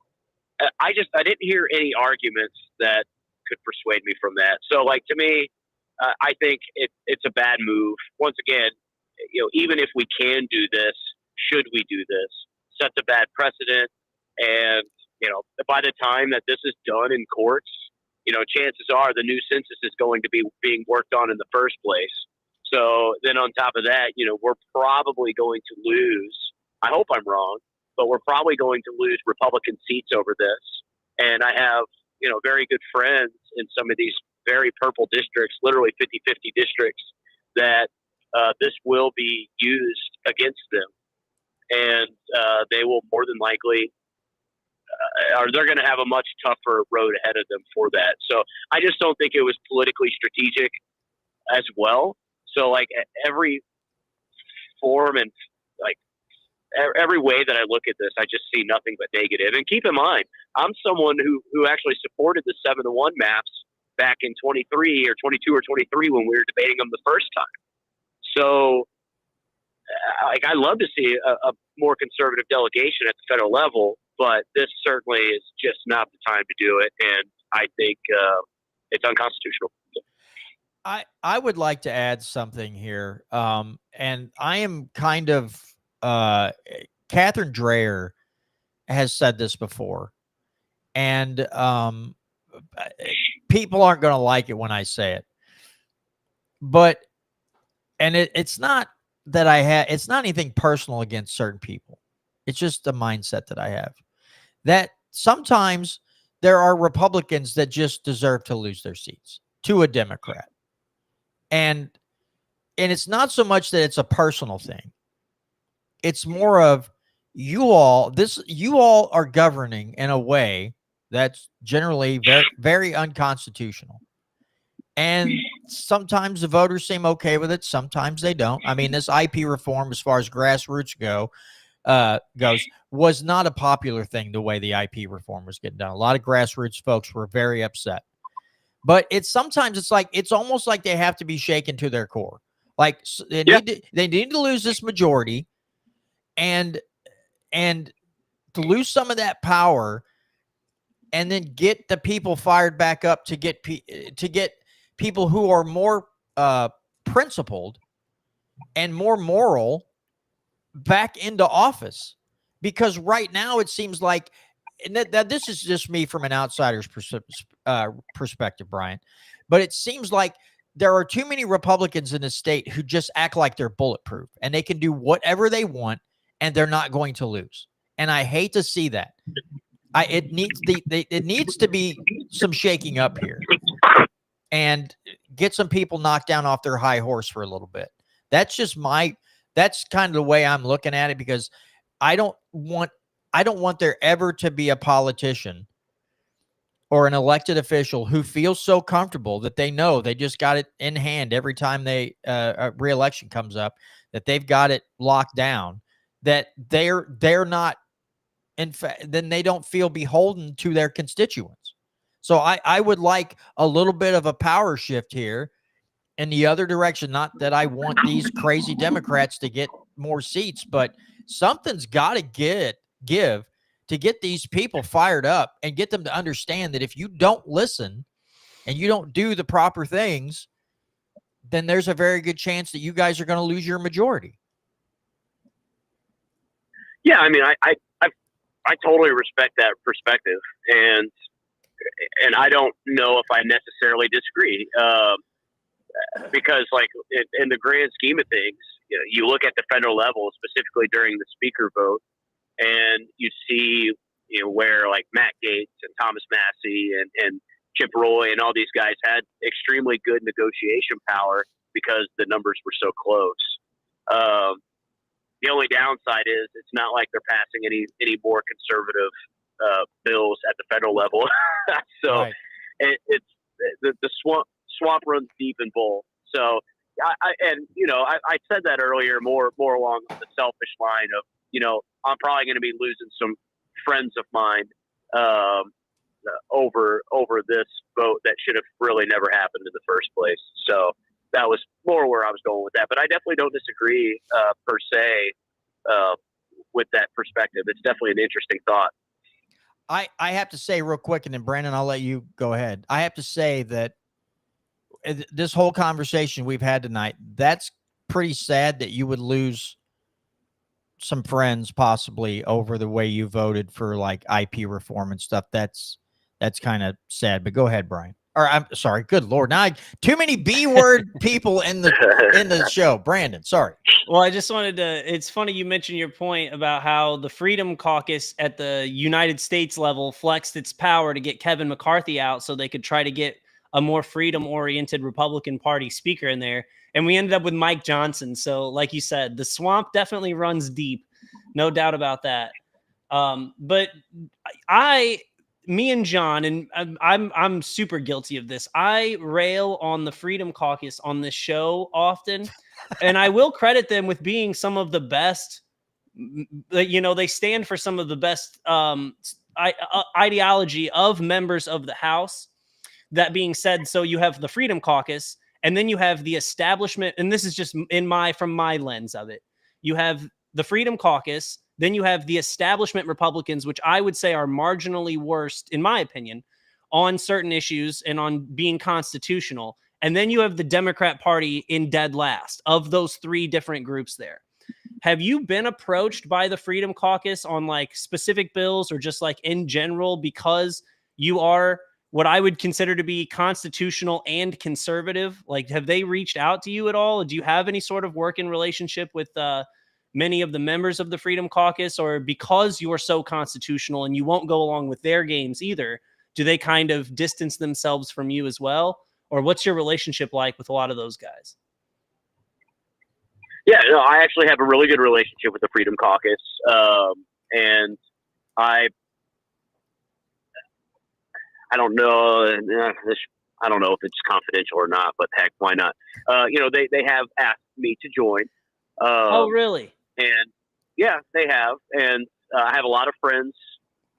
didn't hear any arguments that could persuade me from that. So, to me, I think it's a bad move. Once again, even if we can do this, should we do this? Sets a bad precedent. And, by the time that this is done in courts, chances are the new census is going to be being worked on in the first place. So then on top of that, we're probably going to lose. I hope I'm wrong, but we're probably going to lose Republican seats over this. And I have, very good friends in some of these very purple districts, literally 50-50 districts, that this will be used against them. And they will more than likely, or they're going to have a much tougher road ahead of them for that. So I just don't think it was politically strategic as well. So every form and every way that I look at this, I just see nothing but negative. And keep in mind, I'm someone who actually supported the 7-to-1 maps back in 23 or 22 or 23 when we were debating them the first time. So I'd love to see a more conservative delegation at the federal level, but this certainly is just not the time to do it. And I think it's unconstitutional. I would like to add something here. And I am kind of, Catherine Dreyer has said this before, and people aren't going to like it when I say it, but, and it's not that it's not anything personal against certain people. It's just the mindset that I have, that sometimes there are Republicans that just deserve to lose their seats to a Democrat. And it's not so much that it's a personal thing. It's more of you all are governing in a way that's generally very, very unconstitutional. And sometimes the voters seem okay with it. Sometimes they don't. I mean, this IP reform, as far as grassroots goes, was not a popular thing the way the IP reform was getting done. A lot of grassroots folks were very upset. But it's almost like they have to be shaken to their core. Like they need to lose this majority and to lose some of that power, and then get the people fired back up to get people who are more principled and more moral back into office. Because right now it seems like, and that this is just me from an outsider's perspective, Brian, but it seems like there are too many Republicans in the state who just act like they're bulletproof and they can do whatever they want and they're not going to lose. And I hate to see that. It needs to be some shaking up here and get some people knocked down off their high horse for a little bit. That's kind of the way I'm looking at it, because I don't want there ever to be a politician or an elected official who feels so comfortable that they know they just got it in hand every time a re-election comes up, that they've got it locked down, that they're not, in fact, then they don't feel beholden to their constituents. So I would like a little bit of a power shift here in the other direction. Not that I want these crazy Democrats to get more seats, but something's got to give to get these people fired up and get them to understand that if you don't listen and you don't do the proper things, then there's a very good chance that you guys are going to lose your majority. Yeah, I mean, I totally respect that perspective, and I don't know if I necessarily disagree, because like in the grand scheme of things, you look at the federal level, specifically during the speaker vote, and you see where like Matt Gaetz and Thomas Massey and Chip Roy and all these guys had extremely good negotiation power because the numbers were so close. The only downside is it's not like they're passing any more conservative bills at the federal level. So right. It's the swamp runs deep and bold. So I said that earlier more along the selfish line of, I'm probably going to be losing some friends of mine over this vote that should have really never happened in the first place. So that was more where I was going with that. But I definitely don't disagree per se with that perspective. It's definitely an interesting thought. I have to say real quick, and then Brandon, I'll let you go ahead. I have to say that this whole conversation we've had tonight, that's pretty sad that you would lose some friends possibly over the way you voted for like IP reform and stuff. That's kind of sad, but go ahead, Brian. Or I'm sorry. Good Lord. Now too many B word people in the show. Brandon, sorry. Well, I just wanted to, it's funny you mentioned your point about how the Freedom Caucus at the United States level flexed its power to get Kevin McCarthy out so they could try to get a more freedom-oriented Republican Party speaker in there. And we ended up with Mike Johnson. So like you said, the swamp definitely runs deep. No doubt about that. But me and John, and I'm super guilty of this. I rail on the Freedom Caucus on this show often, and I will credit them with being some of the best. They stand for some of the best ideology of members of the House. That being said, so you have the Freedom Caucus, and then you have the establishment, and this is just from my lens of it. You have the Freedom Caucus. Then you have the establishment Republicans, which I would say are marginally worst, in my opinion, on certain issues and on being constitutional. And then you have the Democrat Party in dead last of those three different groups there. Have you been approached by the Freedom Caucus on like specific bills or just like in general because you are what I would consider to be constitutional and conservative? Like, have they reached out to you at all? Do you have any sort of working relationship with many of the members of the Freedom Caucus, or because you are so constitutional and you won't go along with their games either, do they kind of distance themselves from you as well? Or what's your relationship like with a lot of those guys? Yeah, no, I actually have a really good relationship with the Freedom Caucus. And I don't know, I don't know if it's confidential or not, but heck, why not? They have asked me to join. Oh, really? And yeah, they have. And I have a lot of friends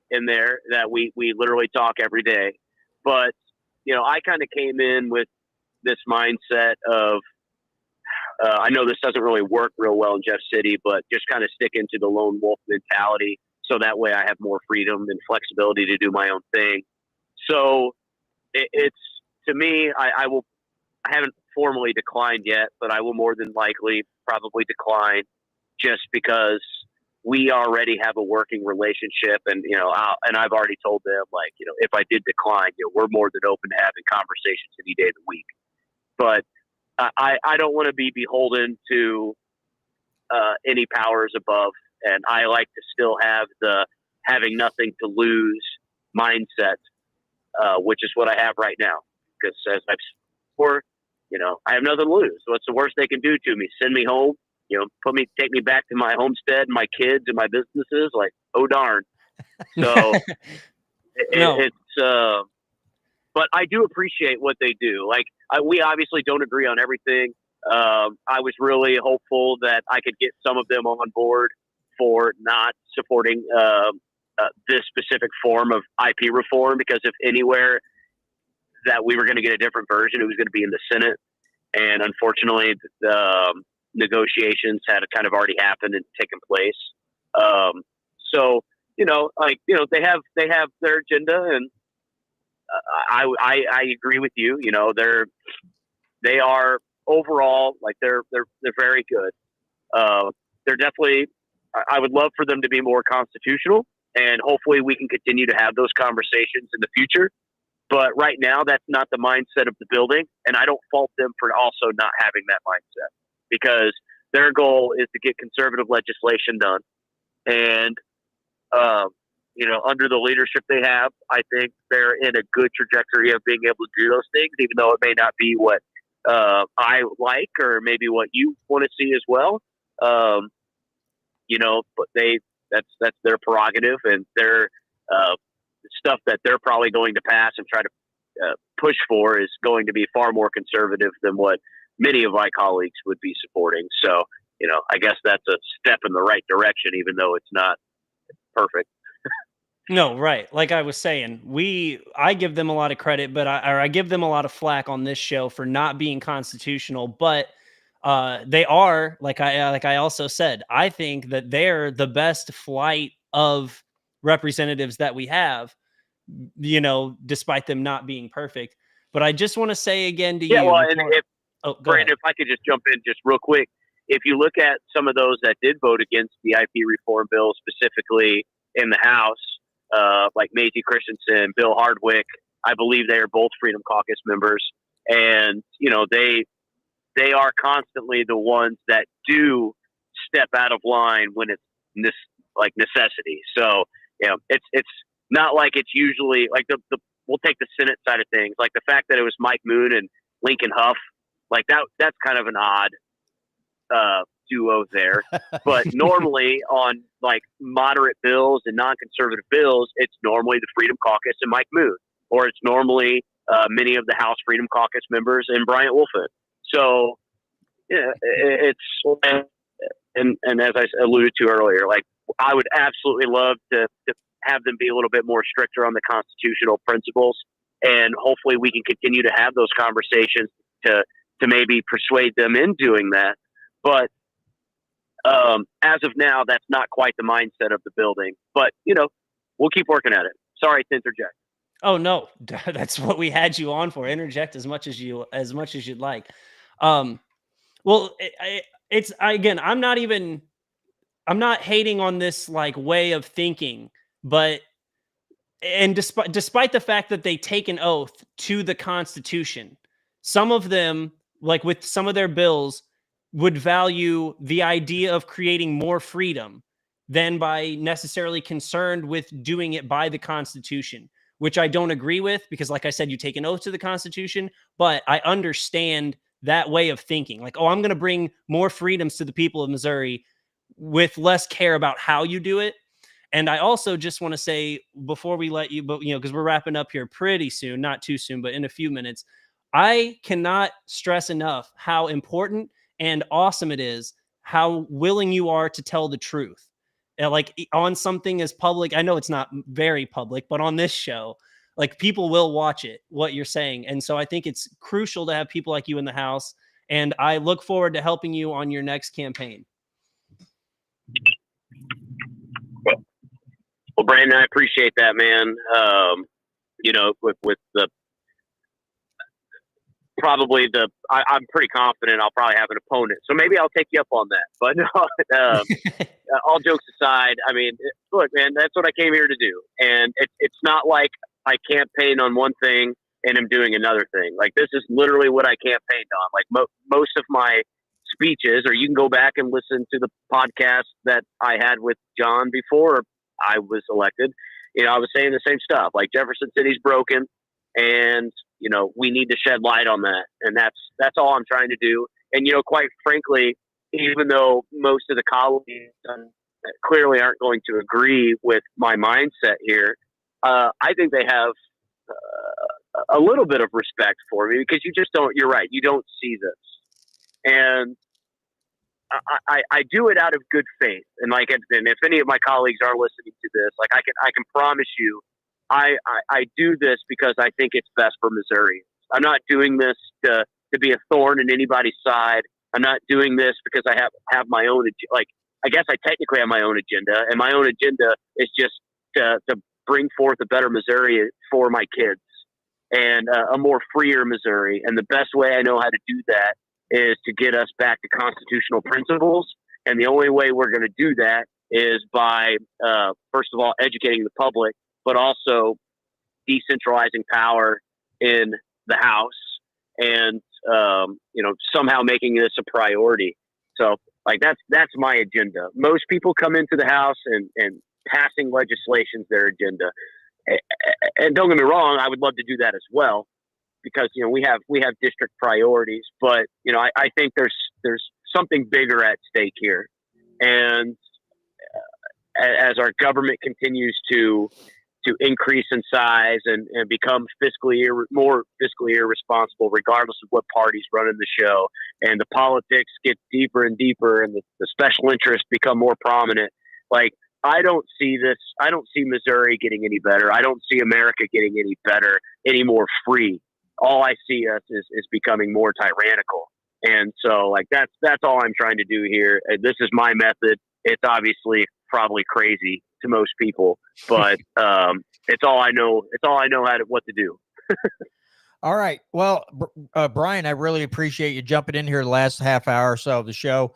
in there that we literally talk every day. But, I kind of came in with this mindset of, I know this doesn't really work real well in Jeff City, but just kind of stick into the lone wolf mentality. So that way I have more freedom and flexibility to do my own thing. So it's, to me, I haven't formally declined yet, but I will more than likely probably decline just because we already have a working relationship. And, and I've already told them, like, if I did decline, we're more than open to having conversations any day of the week. But I don't want to be beholden to any powers above. And I like to still have the having nothing to lose mindset, which is what I have right now. Because as I've said, I have nothing to lose. What's the worst they can do to me? Send me home, take me back to my homestead, my kids, and my businesses. Like, oh darn. So but I do appreciate what they do. Like, we obviously don't agree on everything. I was really hopeful that I could get some of them on board for not supporting this specific form of IP reform, because if anywhere that we were going to get a different version, it was going to be in the Senate. And unfortunately, the negotiations had kind of already happened and taken place. So, they have their agenda, and I agree with you. They are overall, like, they're very good. They're definitely, I would love for them to be more constitutional, and hopefully we can continue to have those conversations in the future. But right now, that's not the mindset of the building, and I don't fault them for also not having that mindset, because their goal is to get conservative legislation done. And, under the leadership they have, I think they're in a good trajectory of being able to do those things, even though it may not be what I like, or maybe what you want to see as well. But that's their prerogative, and their stuff that they're probably going to pass and try to push for is going to be far more conservative than what many of my colleagues would be supporting. So, I guess that's a step in the right direction, even though it's not perfect. No, right. Like I was saying, I give them a lot of credit, but I give them a lot of flack on this show for not being constitutional. But they are, like I also said, I think that they're the best flight of representatives that we have, despite them not being perfect. But I just want to say again to you. Yeah, well, Brandon, if I could just jump in just real quick. If you look at some of those that did vote against the IP reform bill, specifically in the House, like Maisie Christensen, Bill Hardwick, I believe they are both Freedom Caucus members. And, they are constantly the ones that do step out of line when it's necessity. So, it's not like it's usually like we'll take the Senate side of things, like the fact that it was Mike Moon and Lincoln Huff, like that's kind of an odd duo there. But normally on like moderate bills and non-conservative bills, it's normally the Freedom Caucus and Mike Moon, or it's normally many of the House Freedom Caucus members and Bryant Wolfen. So yeah, it's and as I alluded to earlier, like I would absolutely love to have them be a little bit more stricter on the constitutional principles, and hopefully we can continue to have those conversations to maybe persuade them in doing that. But as of now, that's not quite the mindset of the building. But we'll keep working at it. Sorry to interject. Oh no, that's what we had you on for. Interject as much as you'd like. Well, again, I'm not hating on this like way of thinking, but despite the fact that they take an oath to the Constitution, some of them, like with some of their bills, would value the idea of creating more freedom than by necessarily concerned with doing it by the Constitution, which I don't agree with because, like I said, you take an oath to the Constitution, but I understand that way of thinking. Like, oh, I'm going to bring more freedoms to the people of Missouri with less care about how you do it. And I also just want to say before we let you, but because we're wrapping up here pretty soon, not too soon, but in a few minutes, I cannot stress enough how important and awesome it is, how willing you are to tell the truth. Like on something as public, I know it's not very public, but on this show, like people will watch it, what you're saying. And so I think it's crucial to have people like you in the house. And I look forward to helping you on your next campaign. Well, Brandon, I appreciate that, man. With the probably I'm pretty confident I'll probably have an opponent, so maybe I'll take you up on that. But no, all jokes aside, I mean, look, man, that's what I came here to do, and it's not like I campaign on one thing and I'm doing another thing. Like this is literally what I campaigned on. Like most of my speeches, or you can go back and listen to the podcast that I had with John before I was elected. I was saying the same stuff. Like Jefferson City's broken, and we need to shed light on that, and that's all I'm trying to do. And quite frankly, even though most of the colleagues clearly aren't going to agree with my mindset here, I think they have a little bit of respect for me because you just don't. You're right. You don't see this, and I do it out of good faith. And and if any of my colleagues are listening to this, like I can promise you, I do this because I think it's best for Missouri. I'm not doing this to be a thorn in anybody's side. I'm not doing this because I have my own, I guess I technically have my own agenda, and my own agenda is just to bring forth a better Missouri for my kids and a more freer Missouri. And the best way I know how to do that is to get us back to constitutional principles. And the only way we're going to do that is by, first of all, educating the public, but also decentralizing power in the House and, somehow making this a priority. So that's my agenda. Most people come into the House and passing legislation's their agenda. And don't get me wrong, I would love to do that as well, because we have district priorities, but I think there's something bigger at stake here, and as our government continues to increase in size and become more fiscally irresponsible, regardless of what party's running the show, and the politics get deeper and deeper, and the special interests become more prominent, I don't see Missouri getting any better. I don't see America getting any better, any more free. All I see us is becoming more tyrannical. And so that's all I'm trying to do here. And this is my method. It's obviously probably crazy to most people, but it's all I know. It's all I know what to do. All right. Well, Brian, I really appreciate you jumping in here the last half hour or so of the show.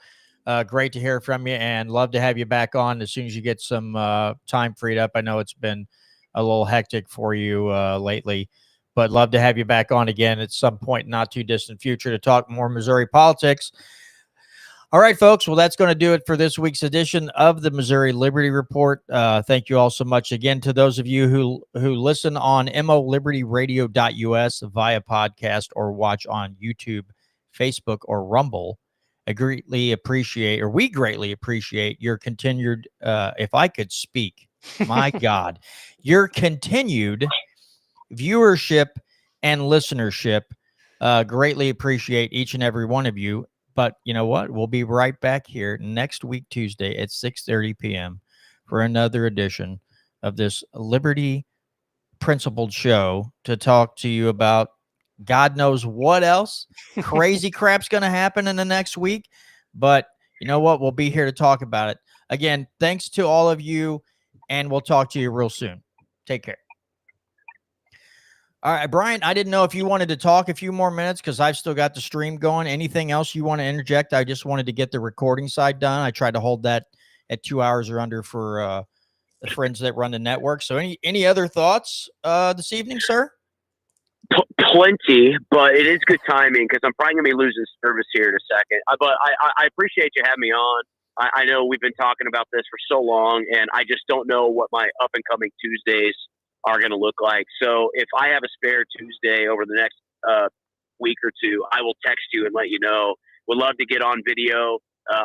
Great to hear from you, and love to have you back on as soon as you get some time freed up. I know it's been a little hectic for you lately, but love to have you back on again at some point in not too distant future to talk more Missouri politics. All right, folks. Well, that's going to do it for this week's edition of the Missouri Liberty Report. Thank you all so much again to those of you who listen on molibertyradio.us via podcast or watch on YouTube, Facebook, or Rumble. We greatly appreciate your continued, if I could speak, my God, your continued viewership and listenership. Greatly appreciate each and every one of you. But you know what? We'll be right back here next week, Tuesday at 6:30 p.m. for another edition of this Liberty Principled show to talk to you about God knows what else. Crazy crap's going to happen in the next week. But you know what? We'll be here to talk about it. Again, thanks to all of you, and we'll talk to you real soon. Take care. All right, Brian, I didn't know if you wanted to talk a few more minutes because I've still got the stream going. Anything else you want to interject? I just wanted to get the recording side done. I tried to hold that at 2 hours or under for the friends that run the network. So any other thoughts this evening, sir? Plenty, but it is good timing because I'm probably going to be losing service here in a second. But I appreciate you having me on. I know we've been talking about this for so long, and I just don't know what my up-and-coming Tuesdays are going to look like. So if I have a spare Tuesday over the next week or two, I will text you and let you know. Would love to get on video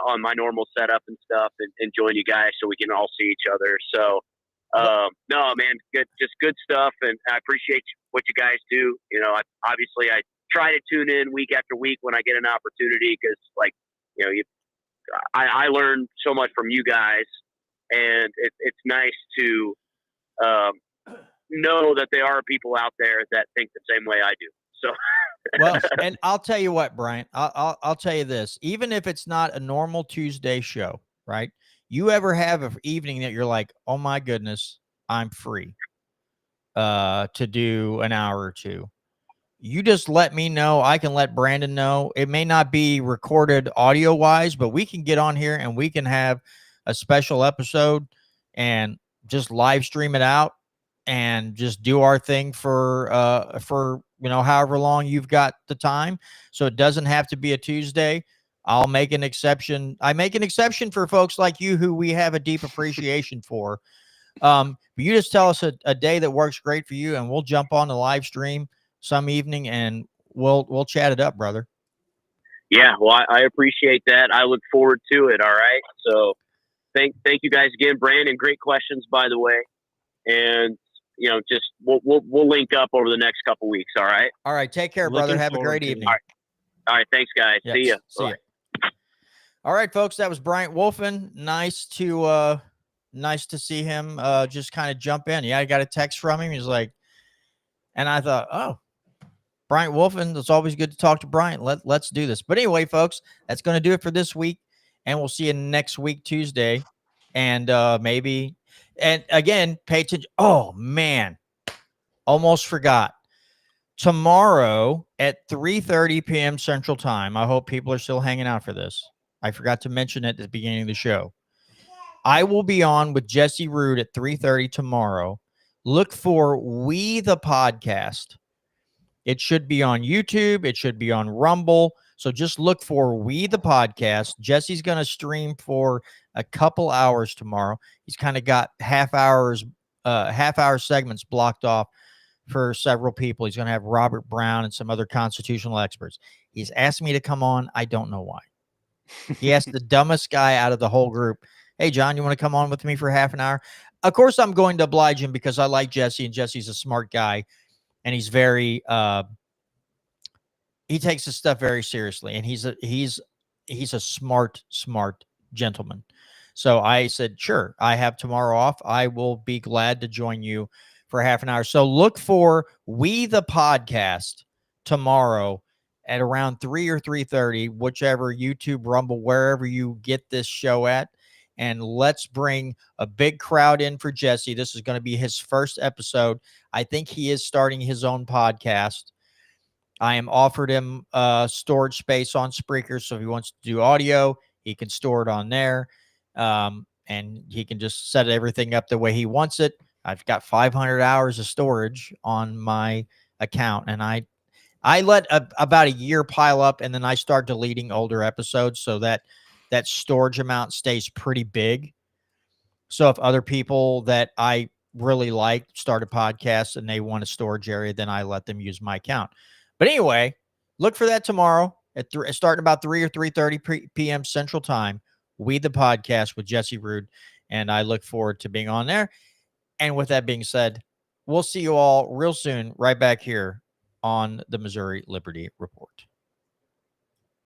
on my normal setup and stuff and join you guys so we can all see each other. So no, man, just good stuff. And I appreciate what you guys do. You know, I try to tune in week after week when I get an opportunity, because like, you know, I learn so much from you guys, and it's nice to know that there are people out there that think the same way I do. So, well, and I'll tell you what, Brian, I'll tell you this, even if it's not a normal Tuesday show, right? You ever have an evening that you're like, oh my goodness, I'm free to do an hour or two. You just let me know. I can let Brandon know. It may not be recorded audio wise, but we can get on here and we can have a special episode and just live stream it out and just do our thing for you know, however long you've got the time. So it doesn't have to be a Tuesday. I'll make an exception. I make an exception for folks like you who we have a deep appreciation for. But you just tell us a day that works great for you, and we'll jump on the live stream some evening and we'll chat it up, brother. Yeah, well, I appreciate that. I look forward to it. All right. So thank you guys again, Brandon. Great questions, by the way. And you know, just we'll link up over the next couple weeks. All right. All right. Take care, brother. Have a great evening. All right. Thanks, guys. Yes. See ya. See ya. All right, folks. That was Bryant Wolfen. Nice to see him just kind of jump in. Yeah, I got a text from him. He's like, and I thought, oh, Bryant Wolfen, it's always good to talk to Bryant. Let's do this. But anyway, folks, that's going to do it for this week. And we'll see you next week, Tuesday. And maybe, and again, pay attention. Oh, man, almost forgot. Tomorrow at 3:30 p.m. Central Time, I hope people are still hanging out for this. I forgot to mention it at the beginning of the show. I will be on with Jesse Rude at 3:30 tomorrow. Look for We the Podcast. It should be on YouTube. It should be on Rumble. So just look for We the Podcast. Jesse's going to stream for a couple hours tomorrow. He's kind of got half-hour segments blocked off for several people. He's going to have Robert Brown and some other constitutional experts. He's asked me to come on. I don't know why. He asked the dumbest guy out of the whole group, hey, John, you want to come on with me for half an hour? Of course, I'm going to oblige him because I like Jesse, and Jesse's a smart guy, and he's very he takes his stuff very seriously, and he's a smart gentleman. So I said, sure, I have tomorrow off. I will be glad to join you for half an hour. So look for We the Podcast tomorrow at around 3 or 3:30, whichever, YouTube, Rumble, wherever you get this show at. And let's bring a big crowd in for Jesse. This is going to be his first episode. I think he is starting his own podcast. I am offered him storage space on Spreaker, so if he wants to do audio, he can store it on there. And he can just set everything up the way he wants it. I've got 500 hours of storage on my account, and I let about a year pile up, and then I start deleting older episodes so that storage amount stays pretty big. So if other people that I really like start a podcast and they want a storage area, then I let them use my account. But anyway, look for that tomorrow at starting about 3 or 3:30 p.m. Central Time. We the Podcast with Jesse Rude, and I look forward to being on there. And with that being said, we'll see you all real soon right back here on the Missouri Liberty Report.